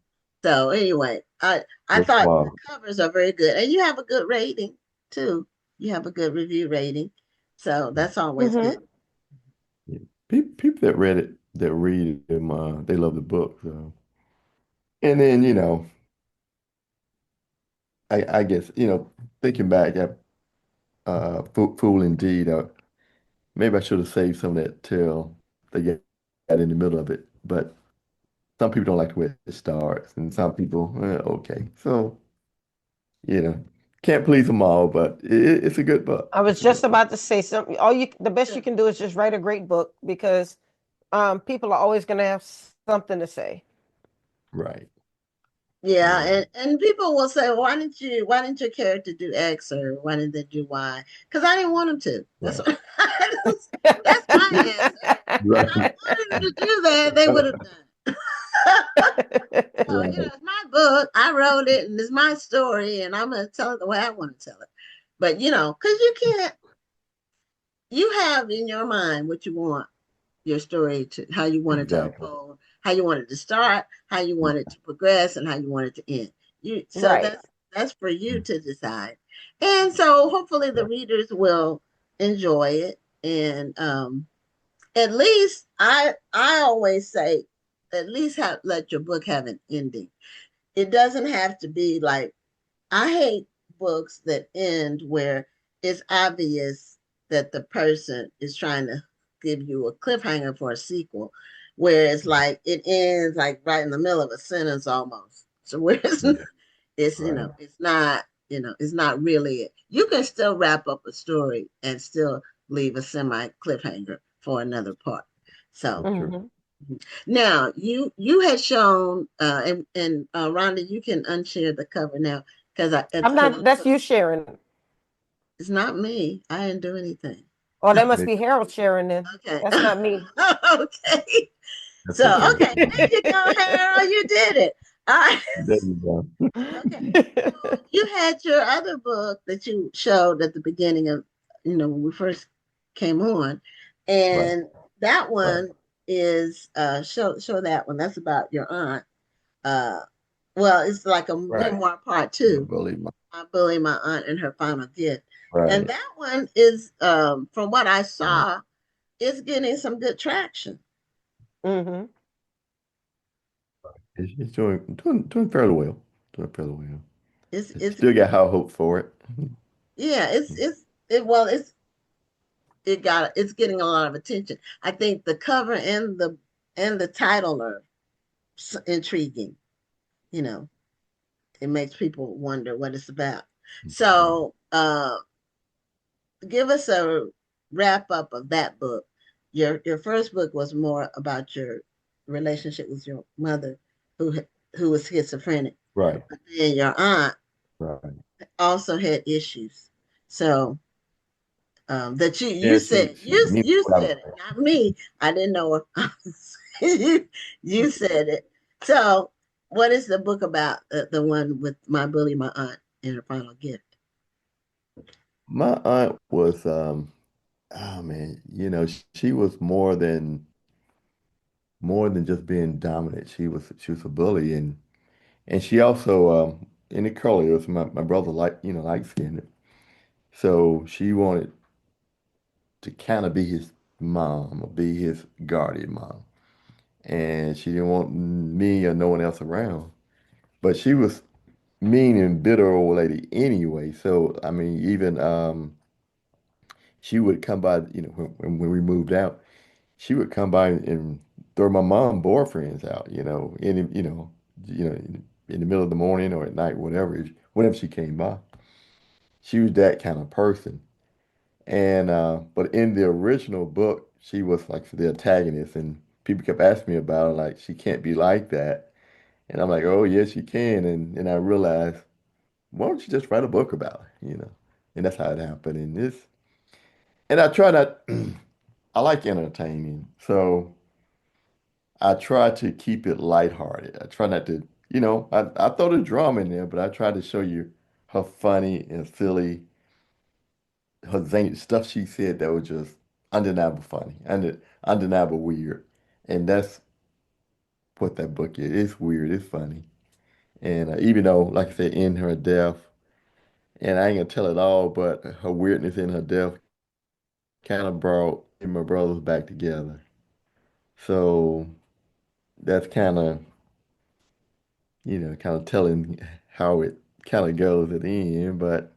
B: So anyway, I thought the covers are very good, and you have a good rating too. You have a good review rating, so that's always good.
F: Yeah. People that read them, they love the book. So, and then I guess thinking back at Fool Indeed, maybe I should have saved some of that till they get in the middle of it. But some people don't like the way it starts, and some people, okay. So, can't please them all, but it's a good book.
E: I was just about to say something. The best you can do is just write a great book, because people are always going to have something to say.
F: Right.
B: Yeah, and people will say, well, why didn't your character do X, or why didn't they do Y? Because I didn't want them to. That's
F: Right.
B: that's my answer.
F: Right.
B: If I wanted them to do that, they would have done. So, it's my book. I wrote it, and it's my story, and I'm gonna tell it the way I want to tell it. But because you can't. you have in your mind what you want your story to, how you want it to
F: Exactly.
B: unfold, how you want it to start, how you want it to progress, and how you want it to end. So
E: Right.
B: that's for you to decide. And so hopefully the readers will enjoy it. And at least I always say, at least let your book have an ending. It doesn't have to be like, I hate books that end where it's obvious that the person is trying to give you a cliffhanger for a sequel, where it's like it ends like right in the middle of a sentence almost. So where it's
F: Right.
B: it's not really it. You can still wrap up a story and still leave a semi cliffhanger for another part. So
F: That's true.
E: Mhm.
B: now you had shown and Rhonda, you can unshare the cover now because
E: I'm not, that's you sharing.
B: it's not me. I didn't do anything.
E: Oh, that must
F: Maybe
E: be Harold sharing then.
B: Okay.
E: That's not me.
B: Okay.
F: that's
B: So
F: okay.
B: okay, there you go, Harold. You did it. All right.
F: There you go.
B: Okay. So you had your other book that you showed at the beginning of, when we first came on,
F: Right.
B: and that
F: Right.
B: one is show that one. That's about your aunt. Uh, well, it's like a
F: Right.
B: memoir part two.
F: Believe me.
B: I bully my aunt and her final gift, and
F: Right.
B: that one is, from what I
F: Right.
B: saw, it's getting some good traction.
E: Hmm.
F: It's doing fairly well. Doing fairly well.
B: It's
F: Still got high hope for it.
B: yeah, it's getting a lot of attention. I think the cover and the title are intriguing. You know, it makes people wonder what it's about. So, give us a wrap up of that book. Your first book was more about your relationship with your mother, who who was schizophrenic,
F: Right.
B: but then your aunt
F: Right.
B: also had issues. So that you
F: Yeah,
B: said
F: she me
B: you
F: what I was
B: said it, not me. I didn't know if you said it. So, what is the book about? The one with my bully, my aunt, and her final gift.
F: my aunt was oh man, she was more than just being dominant. She was a bully and she also in the curly, it was my brother light skinned. So she wanted to kind of be his mom or be his guardian mom. And she didn't want me or no one else around. But she was mean and bitter old lady anyway. So I mean, even she would come by, when we moved out, she would come by and throw my mom boyfriends out, in the middle of the morning or at night, whenever she came by. She was that kind of person. And but in the original book, she was like the antagonist, and people kept asking me about her, like she can't be like that. And I'm like, oh yes, she can. And I realized, why don't you just write a book about her? And that's how it happened. And I try not, I like entertaining, so I try to keep it lighthearted. I try not to, I throw the drama in there, but I try to show you how funny and silly her zany stuff she said that was just undeniable funny, undeniable weird. And that's what that book is. It's weird, it's funny. And even though, like I said, in her death, and I ain't gonna tell it all, but her weirdness in her death kind of brought me and my brothers back together. So that's kind of telling how it kind of goes at the end. But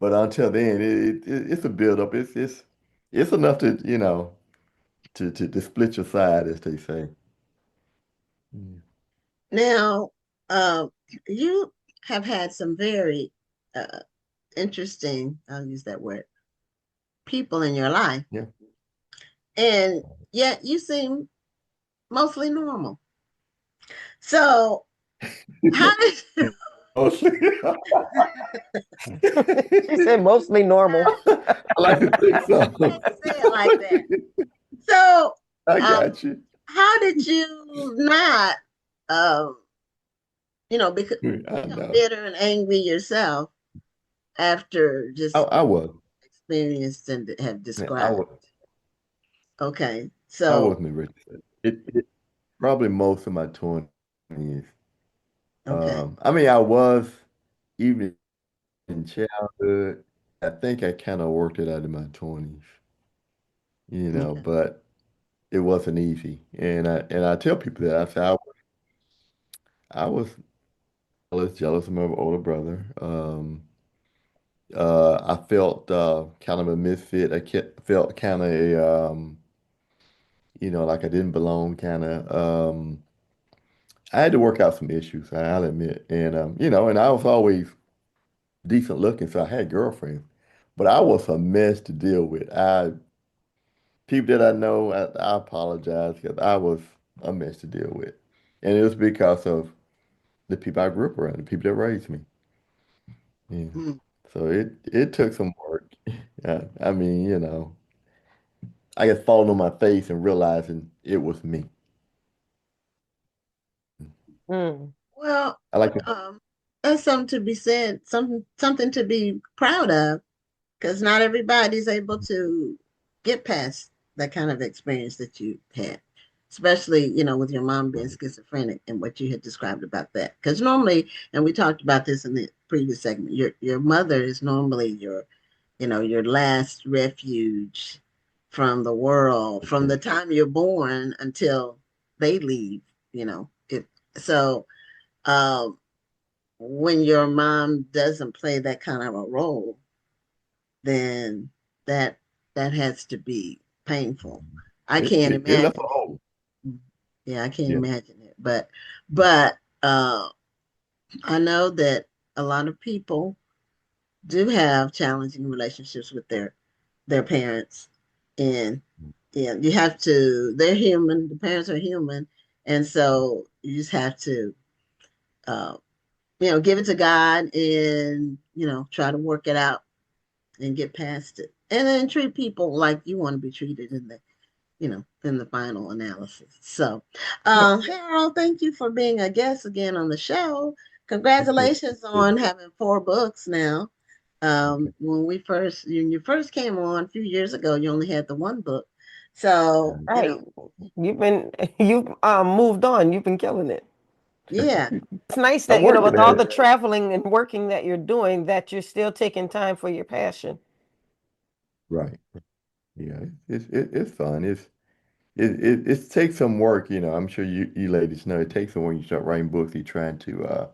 F: until then, it's a build up. It's enough to to split your side, as they say. Mm.
B: Now, uh, you have had some very uh, interesting, I'll use that word, people in your life,
F: Yeah.
B: and yet you seem mostly normal. So, how did you
F: Mostly.
E: She said mostly normal.
F: I like to think so.
B: say it like that? So,
F: I
B: um,
F: got you.
B: how did you not, um,
F: I
B: become
F: know.
B: bitter and angry yourself after
F: I,
B: just
F: I was.
B: experienced and have
F: Yeah, I
B: described.
F: was
B: Okay,
F: I
B: so
F: wasn't ready. It probably most of my 20s.
B: okay,
F: I mean, I was even in childhood. I think I kind of worked it out in my 20s,
B: okay.
F: but it wasn't easy. And I tell people that I was jealous of my older brother. I felt kind of a misfit. Felt kind of like I didn't belong. Kind of. I had to work out some issues. I'll admit, and I was always decent looking, so I had girlfriends, but I was a mess to deal with. People that I know, I apologize because I was a mess to deal with, and it was because of the people I grew up around, the people that raised me. Yeah.
B: Mm.
F: So it took some work. I mean, I guess falling on my face and realizing it was me.
E: Mm.
B: Well,
F: I like to,
B: um, that's something to be said, something to be proud of, because not everybody's able to get past that kind of experience that you had, especially, with your mom being
F: right.
B: schizophrenic and what you had described about that. Because normally, and we talked about this in the previous segment, your mother is normally your last refuge from the world, from the time you're born until they leave, it. So, um, when your mom doesn't play that kind of a role, then that that has to be painful. I can't
F: It left a
B: imagine
F: hole.
B: it. Yeah, I can't
F: Yeah.
B: imagine it. But I know that a lot of people do have challenging relationships with their parents, and yeah, you have to. They're human. The parents are human, and so you just have to, uh, give it to God, and try to work it out and get past it, and then treat people like you want to be treated in the final analysis. So, Harold, thank you for being a guest again on the show.
F: Okay.
B: Congratulations on having 4 books now. When you first came on a few years ago, you only had the one book. So,
E: Right. You've moved on. You've been killing it.
B: yeah,
E: It's nice
F: I'm
E: that,
F: working
E: with
F: at
E: all the
F: it.
E: traveling and working that you're doing, that you're still taking time for your passion.
F: Right. Yeah. It's fun. It takes some work. I'm sure you ladies know it takes some work. You start writing books, you're trying to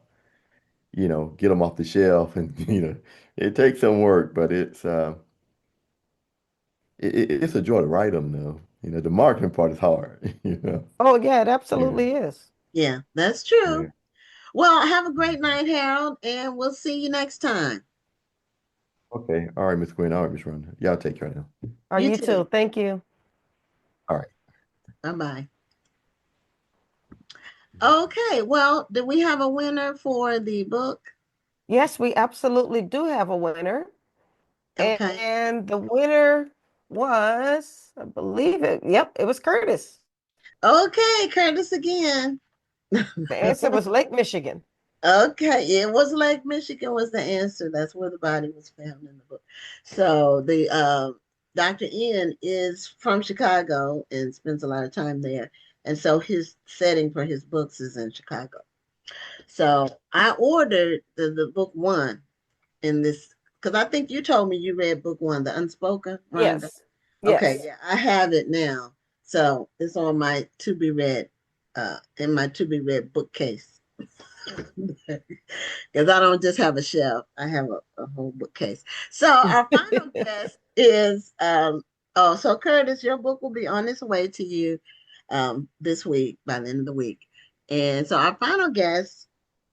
F: get them off the shelf, and it takes some work, but it's a joy to write them though. The marketing part is hard.
E: Oh, yeah, it
F: Yeah.
E: absolutely is.
B: yeah, that's true.
F: Yeah.
B: Well, have a great night, Harold, and we'll see you next time.
F: Okay. All right, Miss Gwen. All right, Miss Rhonda. Y'all take care now.
E: Are
B: You
E: you
B: too.
E: too? Thank you.
F: All right.
B: Bye bye. Okay, well, do we have a winner for the book?
E: Yes, we absolutely do have a winner.
B: Okay.
E: And the winner was, I believe it. Yep, it was Curtis.
B: Okay, Curtis again.
E: The answer was Lake Michigan.
B: Okay, it was Lake Michigan was the answer. That's where the body was found in the book. So the Dr. Ian is from Chicago and spends a lot of time there. And so his setting for his books is in Chicago. So I ordered the book one in this because I think you told me you read book one, The Unspoken, Rhonda.
E: Yes.
B: Okay,
E: Yes.
B: yeah, I have it now. So it's on my to be read, in my to be read bookcase. Because I don't just have a shelf, I have a whole bookcase. So our final guest is so Curtis, your book will be on its way to you this week by the end of the week. And so our final guest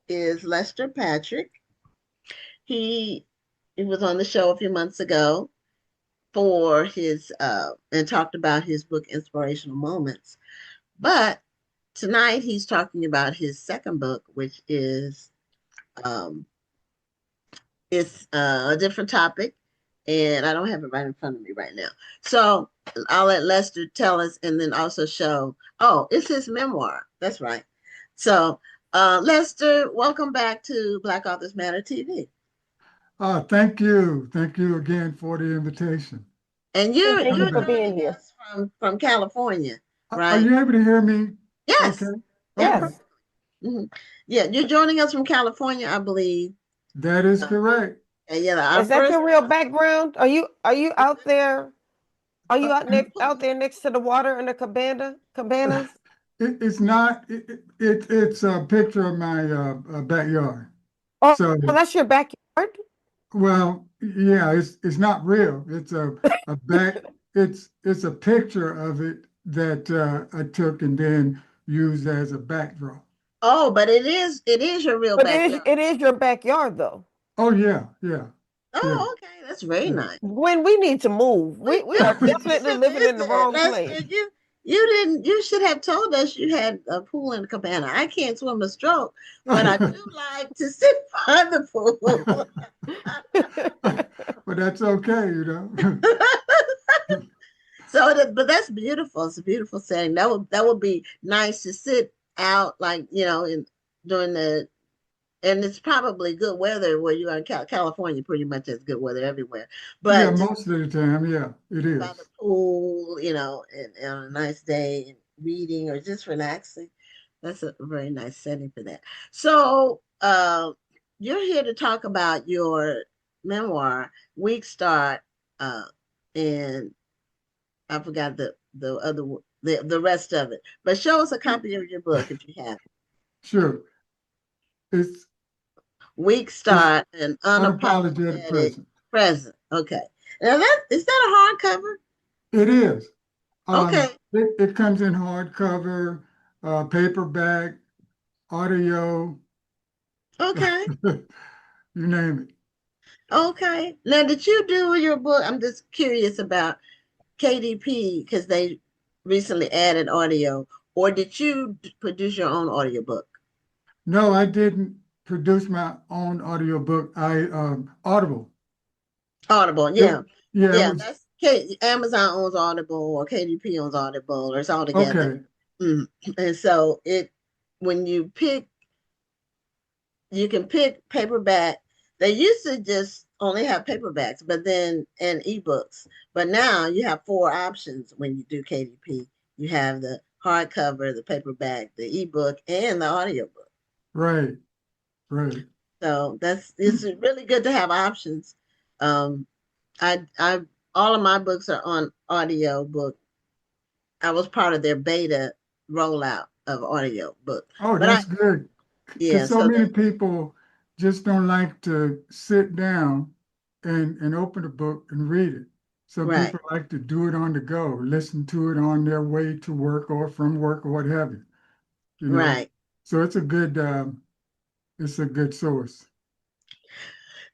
B: is Lester Patrick. He he was on the show a few months ago for his and talked about his book Inspirational Moments. But tonight he's talking about his second book, which is um, it's a different topic, and I don't have it right in front of me right now. So I'll let Lester tell us, and then also show. Oh, it's his memoir. That's right. So Lester, welcome back to Black Authors Matter TV.
G: Thank you. Thank you again for the invitation.
B: And
E: And thank you
B: you're
E: for
G: Wonderful.
E: being
B: joining
E: here.
B: us from California,
G: Are
B: right?
G: you able to hear me?
B: Yes.
G: Okay.
B: Yeah.
G: Okay.
E: Yes.
B: Yeah, you're joining us from California, I believe.
G: That is correct.
B: And yeah, our
E: Is that
B: first
E: your real background? Are you out there? Are you out there next to the water in the cabanas?
G: It's not, it's a picture of my backyard.
E: Oh,
G: So,
E: that's your backyard?
G: well, yeah, it's not real. It's a back, it's a picture of it that I took and then used as a backdrop.
B: Oh, but it is your real
E: But
B: backyard.
E: it is your backyard though.
G: Oh yeah, yeah, yeah.
B: Oh, okay, that's very
G: Yeah.
B: nice.
E: When we need to move, we are
B: We need
E: definitely
B: to
E: living in the
B: visit.
E: wrong place.
B: You should have told us you had a pool in the cabana. I can't swim a stroke, but I do like to sit by the pool.
G: But that's okay, you know.
B: But that's beautiful. It's a beautiful setting. That would be nice to sit out, like in during the and it's probably good weather where you are in California. Pretty much has good weather everywhere,
G: Yeah,
B: but just
G: most of the time, yeah, it
B: by the
G: is.
B: pool, and on a nice day and reading or just relaxing. That's a very nice setting for that. So, you're here to talk about your memoir, Week Start, and I forgot the rest of it. But show us a copy of your book if you have it.
G: Sure. It's
B: Week
G: it's
B: Start and
G: unapologetic
B: Unapologetic
G: present.
B: Present. Okay. Now that is that a hardcover?
G: It is.
B: Okay.
G: It comes in hardcover, paperback, audio,
B: Okay.
G: you name it.
B: Okay. Now, did you do your book? I'm just curious about KDP because they recently added audio, or did you produce your own audiobook?
G: No, I didn't produce my own audiobook. I Audible.
B: Audible,
G: It,
B: yeah.
G: yeah, it
B: Yeah,
G: was
B: that's Amazon owns Audible or KDP owns Audible, or it's all together.
G: okay.
B: Mm. And so when you can pick paperback. They used to just only have paperbacks, but then and ebooks. But now you have four options when you do KDP. You have the hardcover, the paperback, the ebook, and the audiobook.
G: Right, right.
B: So it's really good to have options. Um, I all of my books are on audiobook. I was part of their beta rollout of audiobook.
G: Oh,
B: But
G: that's good.
B: yeah,
G: Because so
B: so
G: many
B: that
G: people just don't like to sit down and open a book and read it. Some
B: right,
G: people like to do it on the go, listen to it on their way to work or from work or what have you, you know.
B: right.
G: So it's a good source.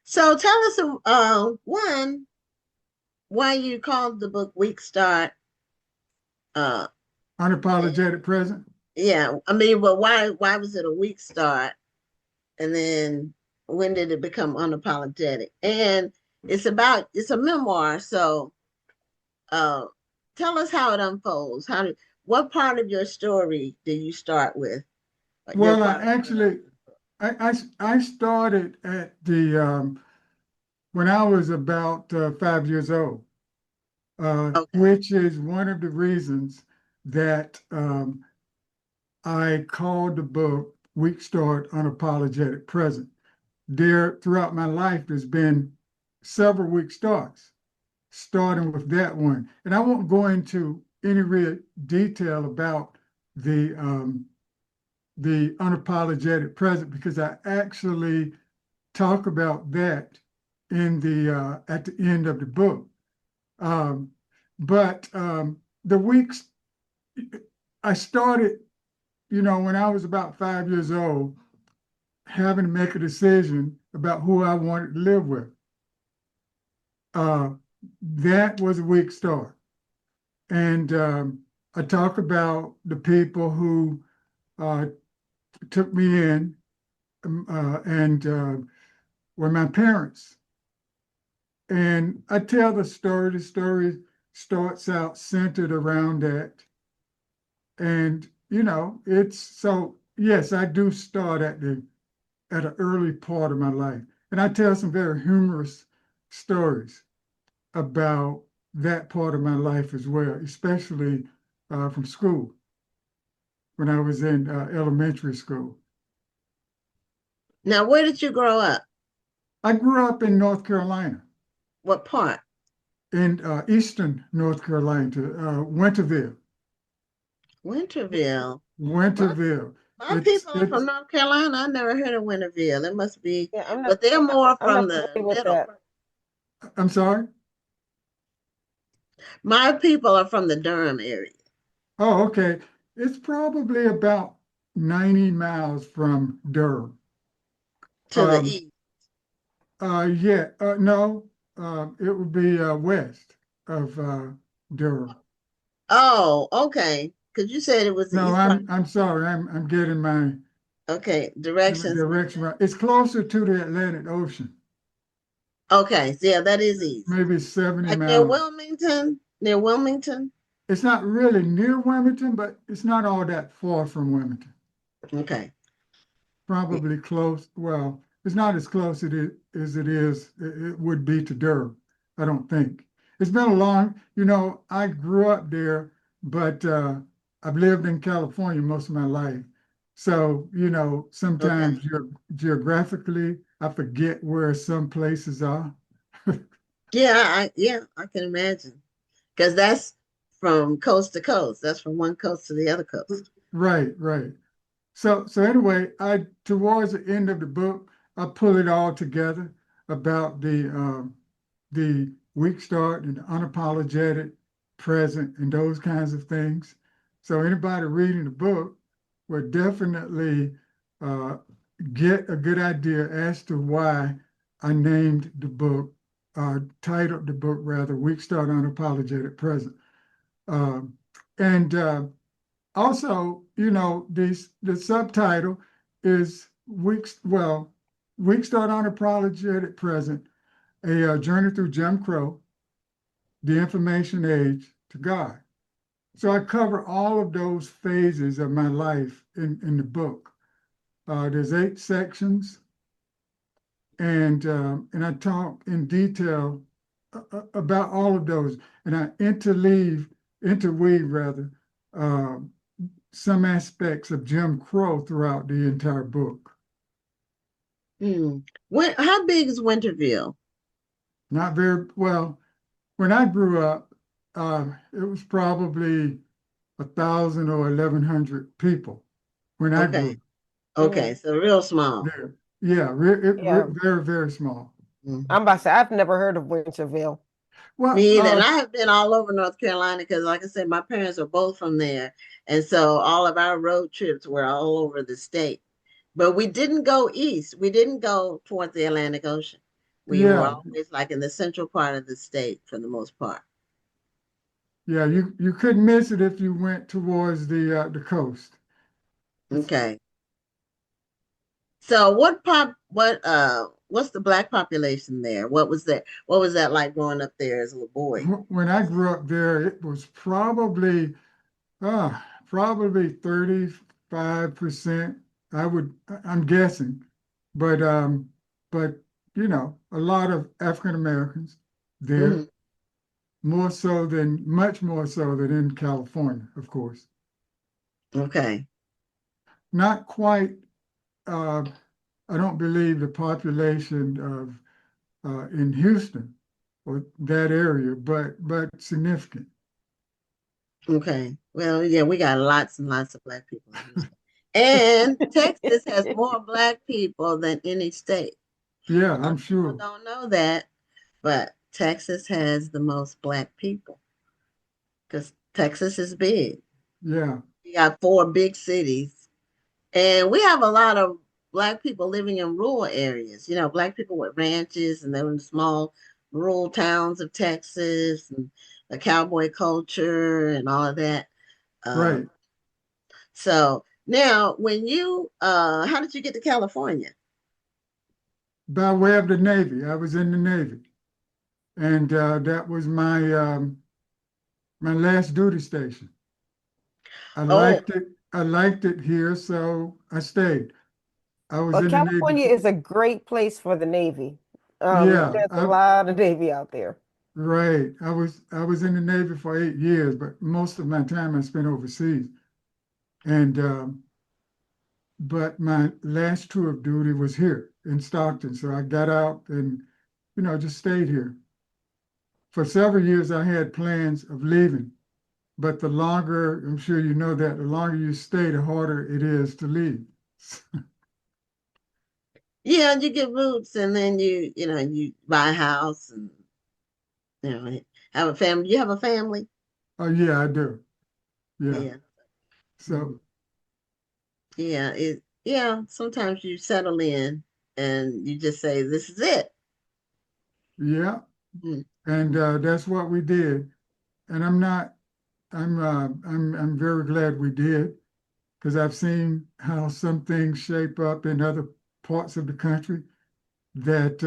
B: So tell us, one, why you called the book Week Start. Uh,
G: Unapologetic present.
B: yeah, I mean, but why was it a weak start? And then when did it become unapologetic? And it's a memoir, so uh, tell us how it unfolds. What part of your story do you start with? Your
G: Well, I
B: part of
G: actually, I started at the when I was about 5 years old,
B: okay,
G: which is one of the reasons that I called the book Week Start Unapologetic Present. Throughout my life, there's been several week starts, starting with that one. And I won't go into any real detail about the the unapologetic present because I actually talk about that in the at the end of the book. Um, but the weeks I started, when I was about 5 years old, having to make a decision about who I wanted to live with. Uh, that was a weak start. And I talk about the people who uh, took me in and were my parents. And I tell the story. The story starts out centered around that. And, it's so, yes, I do start at an early part of my life. And I tell some very humorous stories about that part of my life as well, especially from school when I was in elementary school.
B: Now, where did you grow up?
G: I grew up in North Carolina,
B: What part?
G: in eastern North Carolina, Winterville.
B: Winterville.
G: Winterville.
B: My
G: It's
B: people are from North Carolina. I never heard of Winterville. It must be,
E: Yeah,
B: but they're more
E: I'm
B: from
E: not
B: the
E: familiar with
B: middle.
E: that.
G: I'm sorry.
B: My people are from the Durham area.
G: Oh, okay. It's probably about 90 miles from Durham.
B: To the east.
G: Yeah, no, it would be west of Durham.
B: Oh, okay. Because you said it was the
G: No,
B: east part.
G: I'm sorry. I'm getting my
B: Okay, directions.
G: direction right. It's closer to the Atlantic Ocean,
B: Okay, so yeah, that is east.
G: maybe 70
B: Like near
G: miles.
B: Wilmington, near Wilmington.
G: It's not really near Wilmington, but it's not all that far from Wilmington.
B: Okay.
G: Probably close. Well, it's not as close as it would be to Durham, I don't think. It's been a long, I grew up there, but I've lived in California most of my life. So, sometimes geographically, I forget where some places are.
B: Yeah, I can imagine. Because that's from coast to coast. That's from one coast to the other coast.
G: Right, right. So anyway, towards the end of the book, I pull it all together about the weak start and the unapologetic present and those kinds of things. So anybody reading the book will definitely get a good idea as to why I named the book, titled the book rather, Weak Start, Unapologetic Present. And also, the subtitle is Weak Start, Unapologetic Present, a journey through Jim Crow, the information age to God. So I cover all of those phases of my life in the book. There's 8 sections, and I talk in detail about all of those, and I interweave rather some aspects of Jim Crow throughout the entire book.
B: How big is Winterville?
G: Not very well. When I grew up, it was probably 1,000 or 1,100 people when I grew up.
B: Okay, so real small.
G: Yeah, very, very small.
E: I'm about to say, I've never heard of Winterville.
G: Well,
B: Me either. And I have been all over North Carolina because, like I said, my parents are both from there. And so all of our road trips were all over the state. But we didn't go east. We didn't go toward the Atlantic Ocean. We were always like in the central part of the state for the most part.
G: Yeah, you couldn't miss it if you went towards the coast.
B: Okay. So what's the Black population there? What was that like growing up there as a little boy?
G: When I grew up there, it was probably 35%. I'm guessing, but a lot of African Americans there, much more so than in California, of course.
B: Okay.
G: Not quite. I don't believe the population of in Houston or that area, but significant.
B: Okay. Well, yeah, we got lots and lots of Black people in Houston. And Texas has more Black people than any state.
G: Yeah, I'm sure.
B: People don't know that, but Texas has the most Black people because Texas is big.
G: Yeah.
B: We got 4 big cities, and we have a lot of Black people living in rural areas. Black people with ranches, and they're in small rural towns of Texas, and the cowboy culture and all of that.
G: Right.
B: So now, when how did you get to California?
G: By way of the Navy. I was in the Navy. And that was my last duty station. I liked it here, so I stayed. I was
E: Well,
G: in the Navy.
E: California is a great place for the Navy.
G: Yeah,
E: There's a lot of Navy out there.
G: right. I was in the Navy for 8 years, but most of my time I spent overseas. And but my last tour of duty was here in Stockton. So I got out and, just stayed here. For several years, I had plans of leaving, but the longer, I'm sure you know that, the longer you stay, the harder it is to leave.
B: Yeah, you get roots, and then you buy a house, and have a family. You have a family?
G: Oh, yeah, I do. Yeah.
B: Yeah.
G: So,
B: Yeah, sometimes you settle in and you just say, this is it.
G: yeah.
B: Mhm.
G: And that's what we did. And I'm very glad we did, because I've seen how some things shape up in other parts of the country that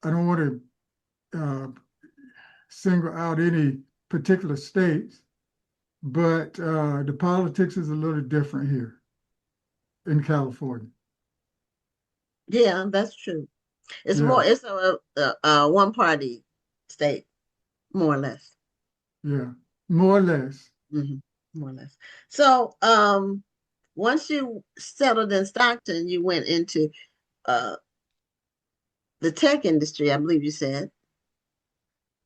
G: I don't want to single out any particular states, but the politics is a little different here in California.
B: Yeah, that's true.
G: Yeah,
B: It's a one party state, more or less.
G: yeah, more or less.
B: hmm More or less. So, once you settled in Stockton, you went into uh, the tech industry, I believe you said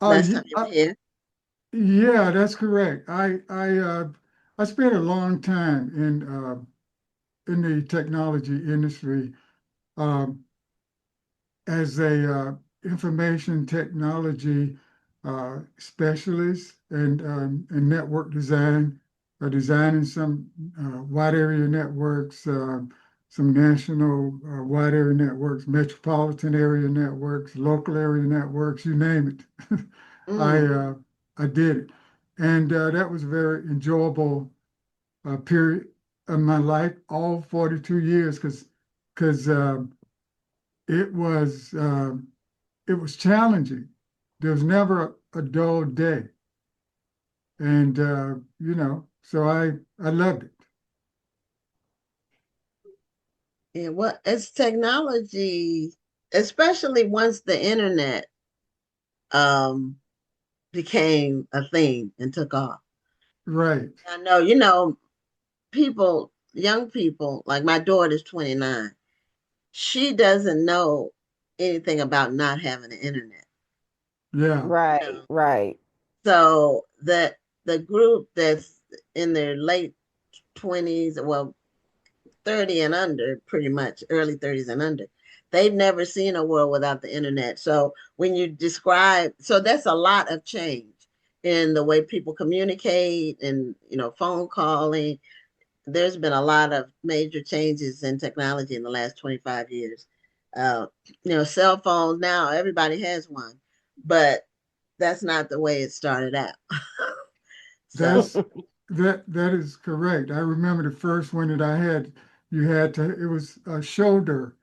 G: Uh,
B: last
G: y-
B: time you were
G: uh,
B: here.
G: yeah, that's correct. I spent a long time in the technology industry. Um, as a information technology specialist and network design, designing some wide area networks, some national wide area networks, metropolitan area networks, local area networks, you name it. I
B: Mm.
G: I did it, and that was a very enjoyable period of my life, all 42 years, because it was it was challenging. There was never a dull day, and so I loved it.
B: Yeah, well, it's technology, especially once the internet um became a thing and took off.
G: Right.
B: I know, young people, like my daughter's 29. She doesn't know anything about not having an internet.
G: Yeah.
E: Right,
B: No.
E: right.
B: So the group that's in their late 20s, well, 30 and under, pretty much early 30s and under, they've never seen a world without the internet. So when you describe, so that's a lot of change in the way people communicate and, phone calling. There's been a lot of major changes in technology in the last 25 years. Uh, cell phones now, everybody has one, but that's not the way it started out. So,
G: That's that is correct. I remember the first one that I had. It was a shoulder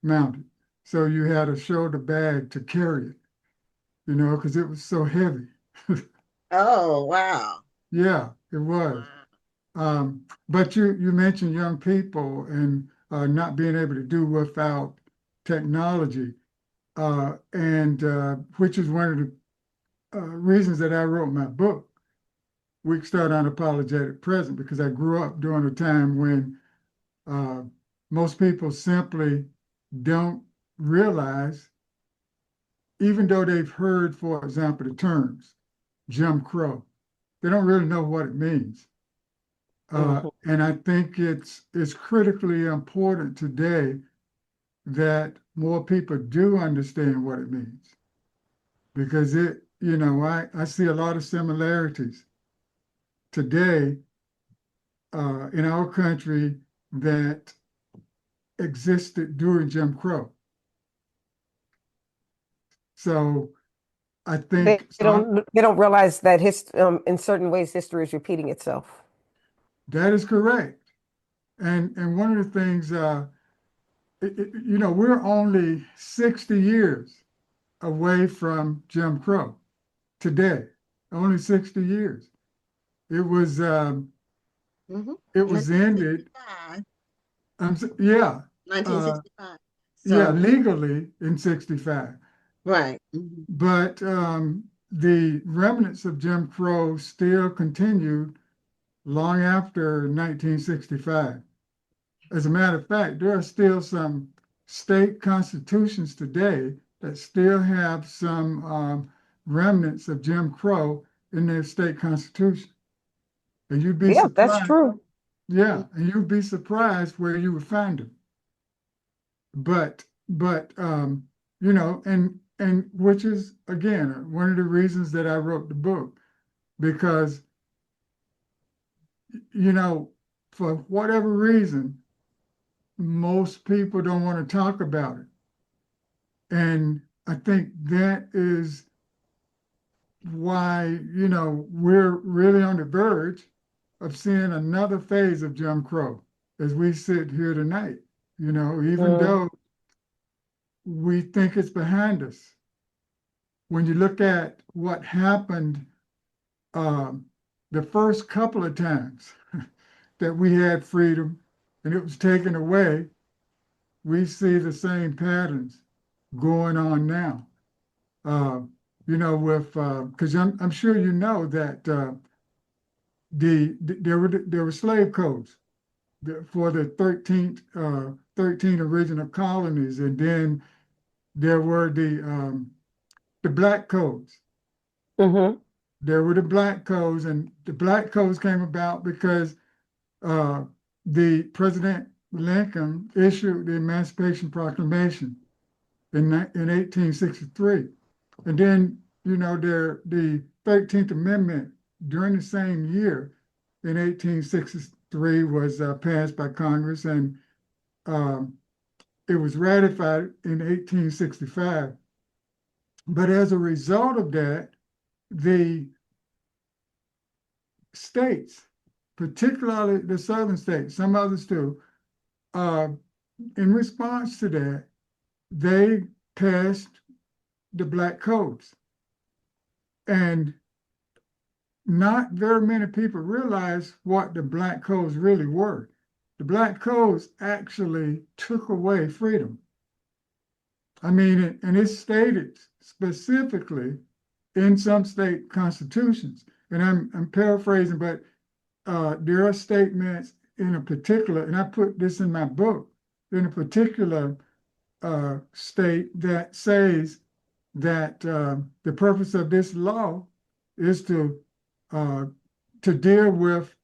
G: mounted, so you had a shoulder bag to carry it, because it was so heavy.
B: oh, wow.
G: Yeah, it was.
B: Wow.
G: But you mentioned young people and not being able to do without technology, and which is one of the reasons that I wrote my book, Weak Start Unapologetic Present, because I grew up during a time when uh, most people simply don't realize, even though they've heard, for example, the terms Jim Crow, they don't really know what it means.
E: Mhm.
G: And I think it's critically important today that more people do understand what it means, because I see a lot of similarities today in our country that existed during Jim Crow. So I
E: They
G: think so.
E: don't realize that in certain ways history is repeating itself.
G: That is correct. And one of the things, we're only 60 years away from Jim Crow today. Only 60 years. It was
B: Mm-hmm.
G: it was ended.
B: 1965.
G: Yeah,
B: 1965.
G: yeah,
B: So,
G: legally in 65.
B: right.
G: But the remnants of Jim Crow still continued long after 1965. As a matter of fact, there are still some state constitutions today that still have some remnants of Jim Crow in their state constitution. And you'd be
E: Yeah, that's
G: surprised.
E: true.
G: Yeah, and you'd be surprised where you would find them. But you know, and which is again one of the reasons that I wrote the book, because you know, for whatever reason, most people don't want to talk about it. And I think that is why, you know, we're really on the verge of seeing another phase of Jim Crow as we sit here tonight. You know, even though we think it's behind us, when you look at what happened the first couple of times that we had freedom and it was taken away, we see the same patterns going on now. You know, with because I'm sure you know that there were slave codes for the 13 original colonies, and then there were the black codes.
E: Mm-hmm.
G: There were the black codes, and the black codes came about because the President Lincoln issued the Emancipation Proclamation in 1863. And then, you know, the 13th Amendment during the same year in 1863 was passed by Congress, and it was ratified in 1865. But as a result of that, the states, particularly the southern states, some others too, in response to that, they passed the black codes. And not very many people realize what the black codes really were. The black codes actually took away freedom. I mean, and it's stated specifically in some state constitutions. And I'm paraphrasing, but there are statements in a particular, and I put this in my book, in a particular state that says that the purpose of this law is to deal with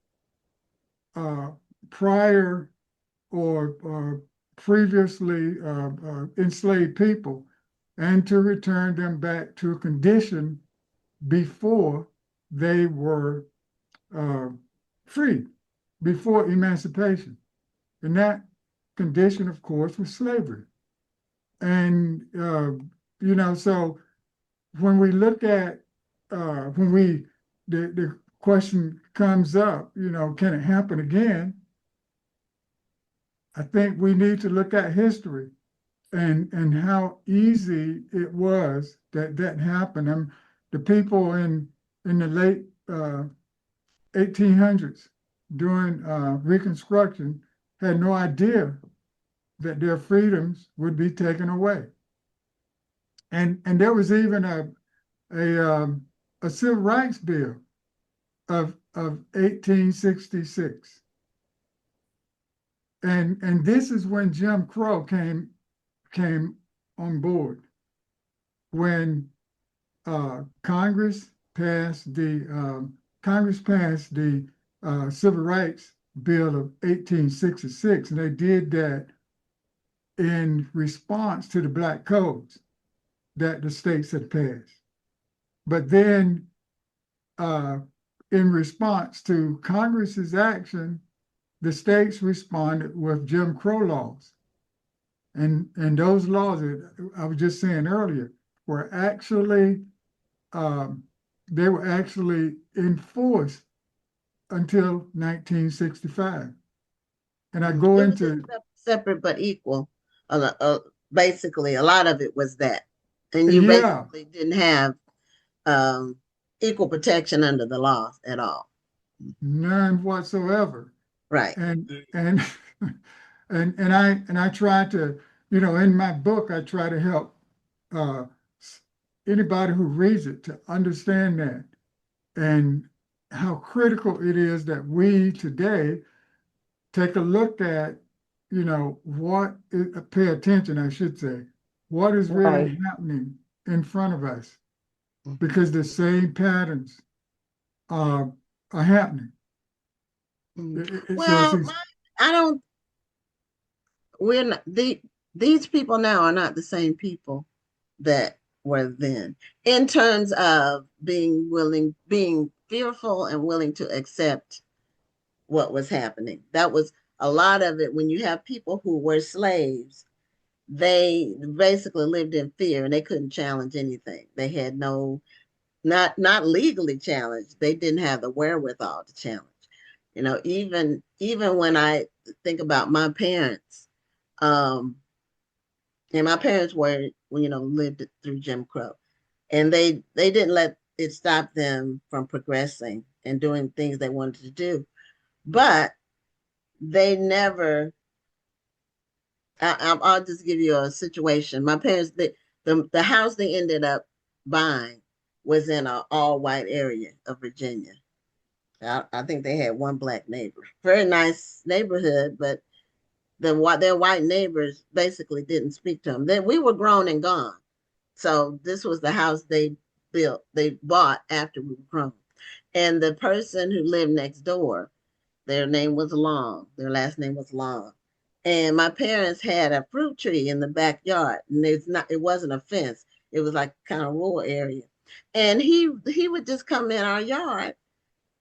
G: prior or previously enslaved people and to return them back to a condition before they were free, before emancipation. And that condition, of course, was slavery. And, you know, so when we look at, the question comes up, you know, can it happen again? I think we need to look at history and how easy it was that happened. The people in the late 1800s during Reconstruction had no idea that their freedoms would be taken away. And there was even a civil rights bill of 1866. And this is when Jim Crow came on board, when Congress passed the Civil Rights Bill of 1866, and they did that in response to the black codes that the states had passed. But then in response to Congress's action, the states responded with Jim Crow laws. And those laws that I was just saying earlier were actually, they were actually enforced until 1965. And I go into
B: separate but equal. Basically, a lot of it was that. And you basically didn't have equal protection under the laws at all.
G: None whatsoever.
B: Right.
G: And And I try to, in my book, I try to help uh, anybody who reads it to understand that and how critical it is that we today take a look at, pay attention, I should say, what is
E: Right.
G: really happening in front of us, because the same patterns are happening. So
B: Well, I don't. We're not these people now are not the same people that were then in terms of being fearful and willing to accept what was happening. That was a lot of it. When you have people who were slaves, they basically lived in fear and they couldn't challenge anything. They had not legally challenged. They didn't have the wherewithal to challenge. Even when I think about my parents, um, and my parents were, lived through Jim Crow, and they didn't let it stop them from progressing and doing things they wanted to do. But they never. I'll just give you a situation. My parents, the house they ended up buying was in an all white area of Virginia. I think they had one black neighbor. Very nice neighborhood, but their white neighbors basically didn't speak to them. Then we were grown and gone. So this was the house they bought after we were grown. And the person who lived next door, their name was Long. Their last name was Long. And my parents had a fruit tree in the backyard, and it wasn't a fence. It was like kind of rural area. And he would just come in our yard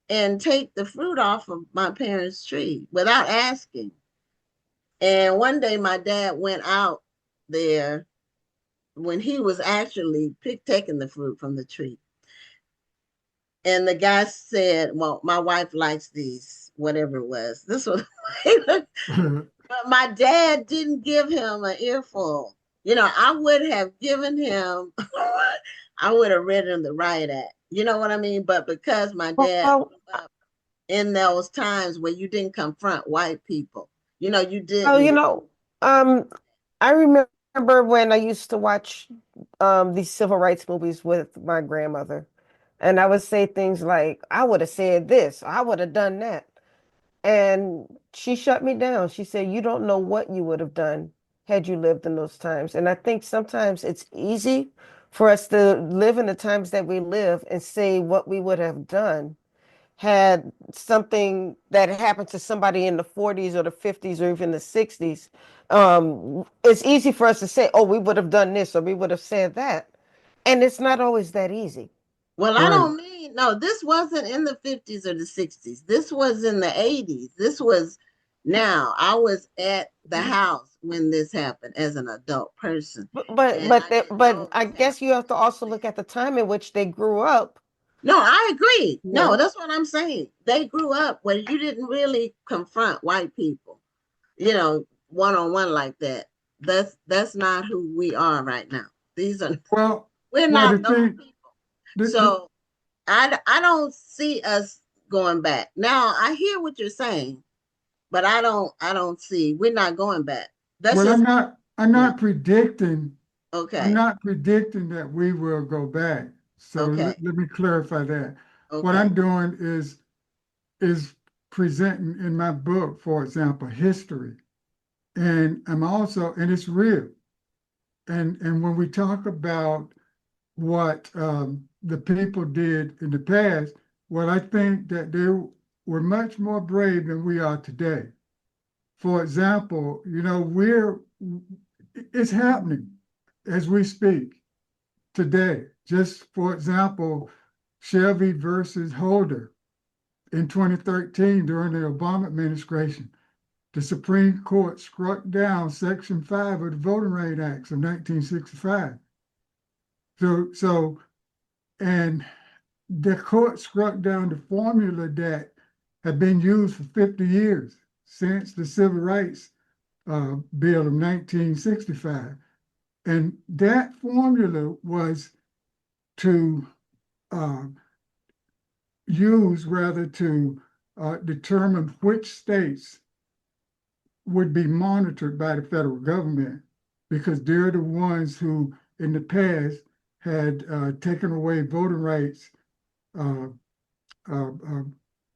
B: and take the fruit off of my parents' tree without asking. And one day my dad went out there when he was actually taking the fruit from the tree. And the guy said, well, my wife likes these, whatever it was. This was, but my dad didn't give him an earful. I would have given him, I would have read him the riot act. You know what I mean? But because my dad
E: Well,
B: grew up in those times where you didn't confront white people, you
E: well,
B: didn't.
E: um, I remember when I used to watch these civil rights movies with my grandmother, and I would say things like, I would have said this, I would have done that. And she shut me down. She said, you don't know what you would have done had you lived in those times. And I think sometimes it's easy for us to live in the times that we live and say what we would have done had something that happened to somebody in the 40s or the 50s or even the 60s. It's easy for us to say, oh, we would have done this or we would have said that. And it's not always that easy.
B: Well, I
G: right.
B: don't mean, no, this wasn't in the 50s or the 60s. This was in the 80s. This was now. I was at the house when this happened as an adult person.
E: But but
B: And
E: but
B: I
E: that,
B: didn't know
E: but
B: it
E: I
B: was
E: guess you
B: happening.
E: have to also look at the time in which they grew up.
B: No, I agree. No,
E: Yeah.
B: that's what I'm saying. They grew up where you didn't really confront white people, one on one like that. That's not who we are right now. These are
G: Well,
B: we're
G: well,
B: not those people.
G: the
B: So I don't see us going back. Now I hear what you're saying, but I don't see we're not going back. That's
G: well,
B: just
G: I'm
B: yeah.
G: not predicting. I'm
B: Okay.
G: not predicting that we will go back. So
B: Okay.
G: let me clarify that. What
B: Okay.
G: I'm doing is presenting in my book, for example, history. And and it's real. And when we talk about what the people did in the past, well, I think that they were much more brave than we are today. For example, it's happening as we speak today. Just for example, Shelby versus Holder in 2013 during the Obama administration. The Supreme Court struck down Section 5 of the Voting Rights Act of 1965. And the court struck down the formula that had been used for 50 years since the Civil Rights Bill of 1965. And that formula was to uh, use rather to determine which states would be monitored by the federal government because they're the ones who, in the past, had taken away voting rights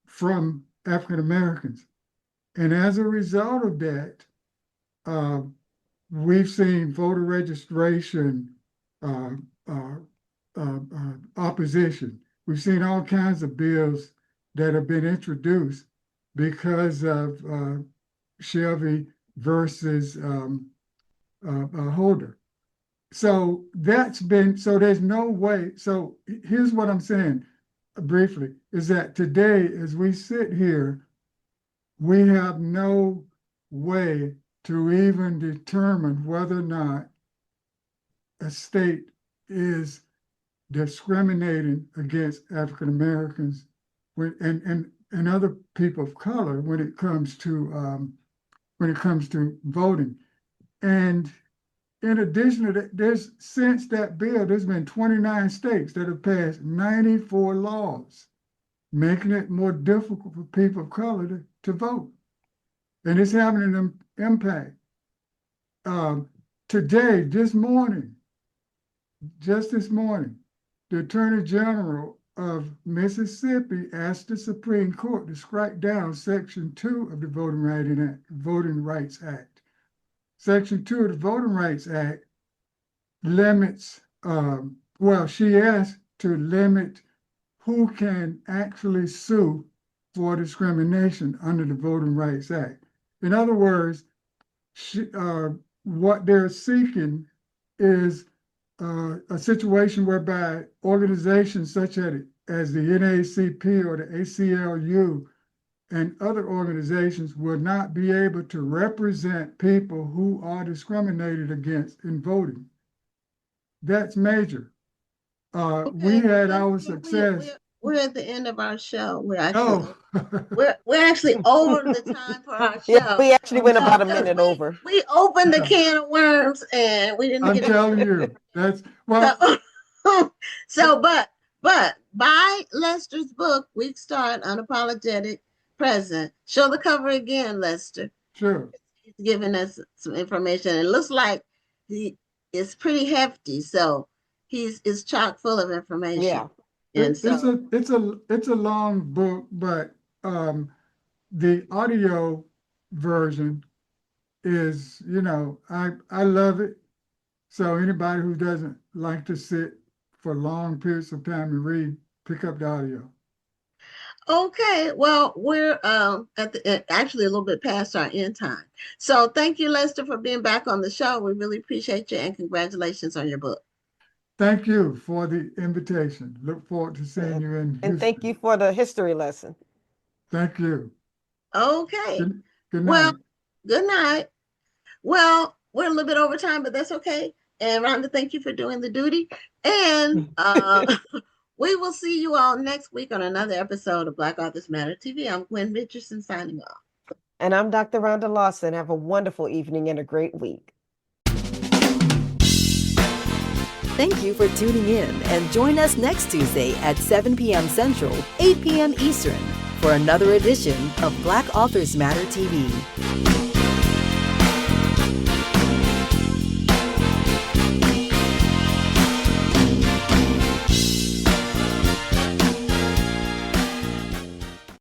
G: from African Americans. And as a result of that, we've seen voter registration opposition. We've seen all kinds of bills that have been introduced because of Shelby versus Holder. So there's no way. So here's what I'm saying briefly, is that today, as we sit here, we have no way to even determine whether or not a state is discriminating against African Americans and other people of color when it comes to voting. And in addition to that, since that bill, there's been 29 states that have passed 94 laws, making it more difficult for people of color to vote. And it's having an impact. Today, just this morning, the Attorney General of Mississippi asked the Supreme Court to strike down Section 2 of the Voting Rights Act. Section 2 of the Voting Rights Act limits, she asked to limit who can actually sue for discrimination under the Voting Rights Act. In other words, what they're seeking is a situation whereby organizations such as the NAACP or the ACLU and other organizations will not be able to represent people who are discriminated against in voting. That's major. We had our success.
B: We're at the end of our show. We're
G: actually
B: over the time for our show.
E: Yeah, we actually went about a minute over.
B: We opened the can of worms and we didn't
G: I'm
B: get
G: telling you, that's well.
B: But buy Lester's book, Week Start, Unapologetic Present. Show the cover again, Lester.
G: Sure.
B: He's giving us some information. It looks like it's pretty hefty, so it's chock full of information.
E: Yeah.
G: It's a long book, but the audio version is, I love it. So anybody who doesn't like to sit for long periods of time and read, pick up the audio.
B: Okay, well, we're actually a little bit past our end time. So thank you, Lester, for being back on the show. We really appreciate you, and congratulations on your book.
G: Thank you for the invitation. Look forward to seeing you in Houston.
E: And thank you for the history lesson.
G: Thank you.
B: Okay.
G: Good night.
B: Well, good night. Well, we're a little bit over time, but that's okay. And Rhonda, thank you for doing the duty. And we will see you all next week on another episode of Black Authors Matter TV. I'm Gwen Richardson signing off.
E: And I'm Dr. Rhonda Lawson. Have a wonderful evening and a great week.
A: Thank you for tuning in, and join us next Tuesday at 7 p.m. Central, 8 p.m. Eastern for another edition of Black Authors Matter TV.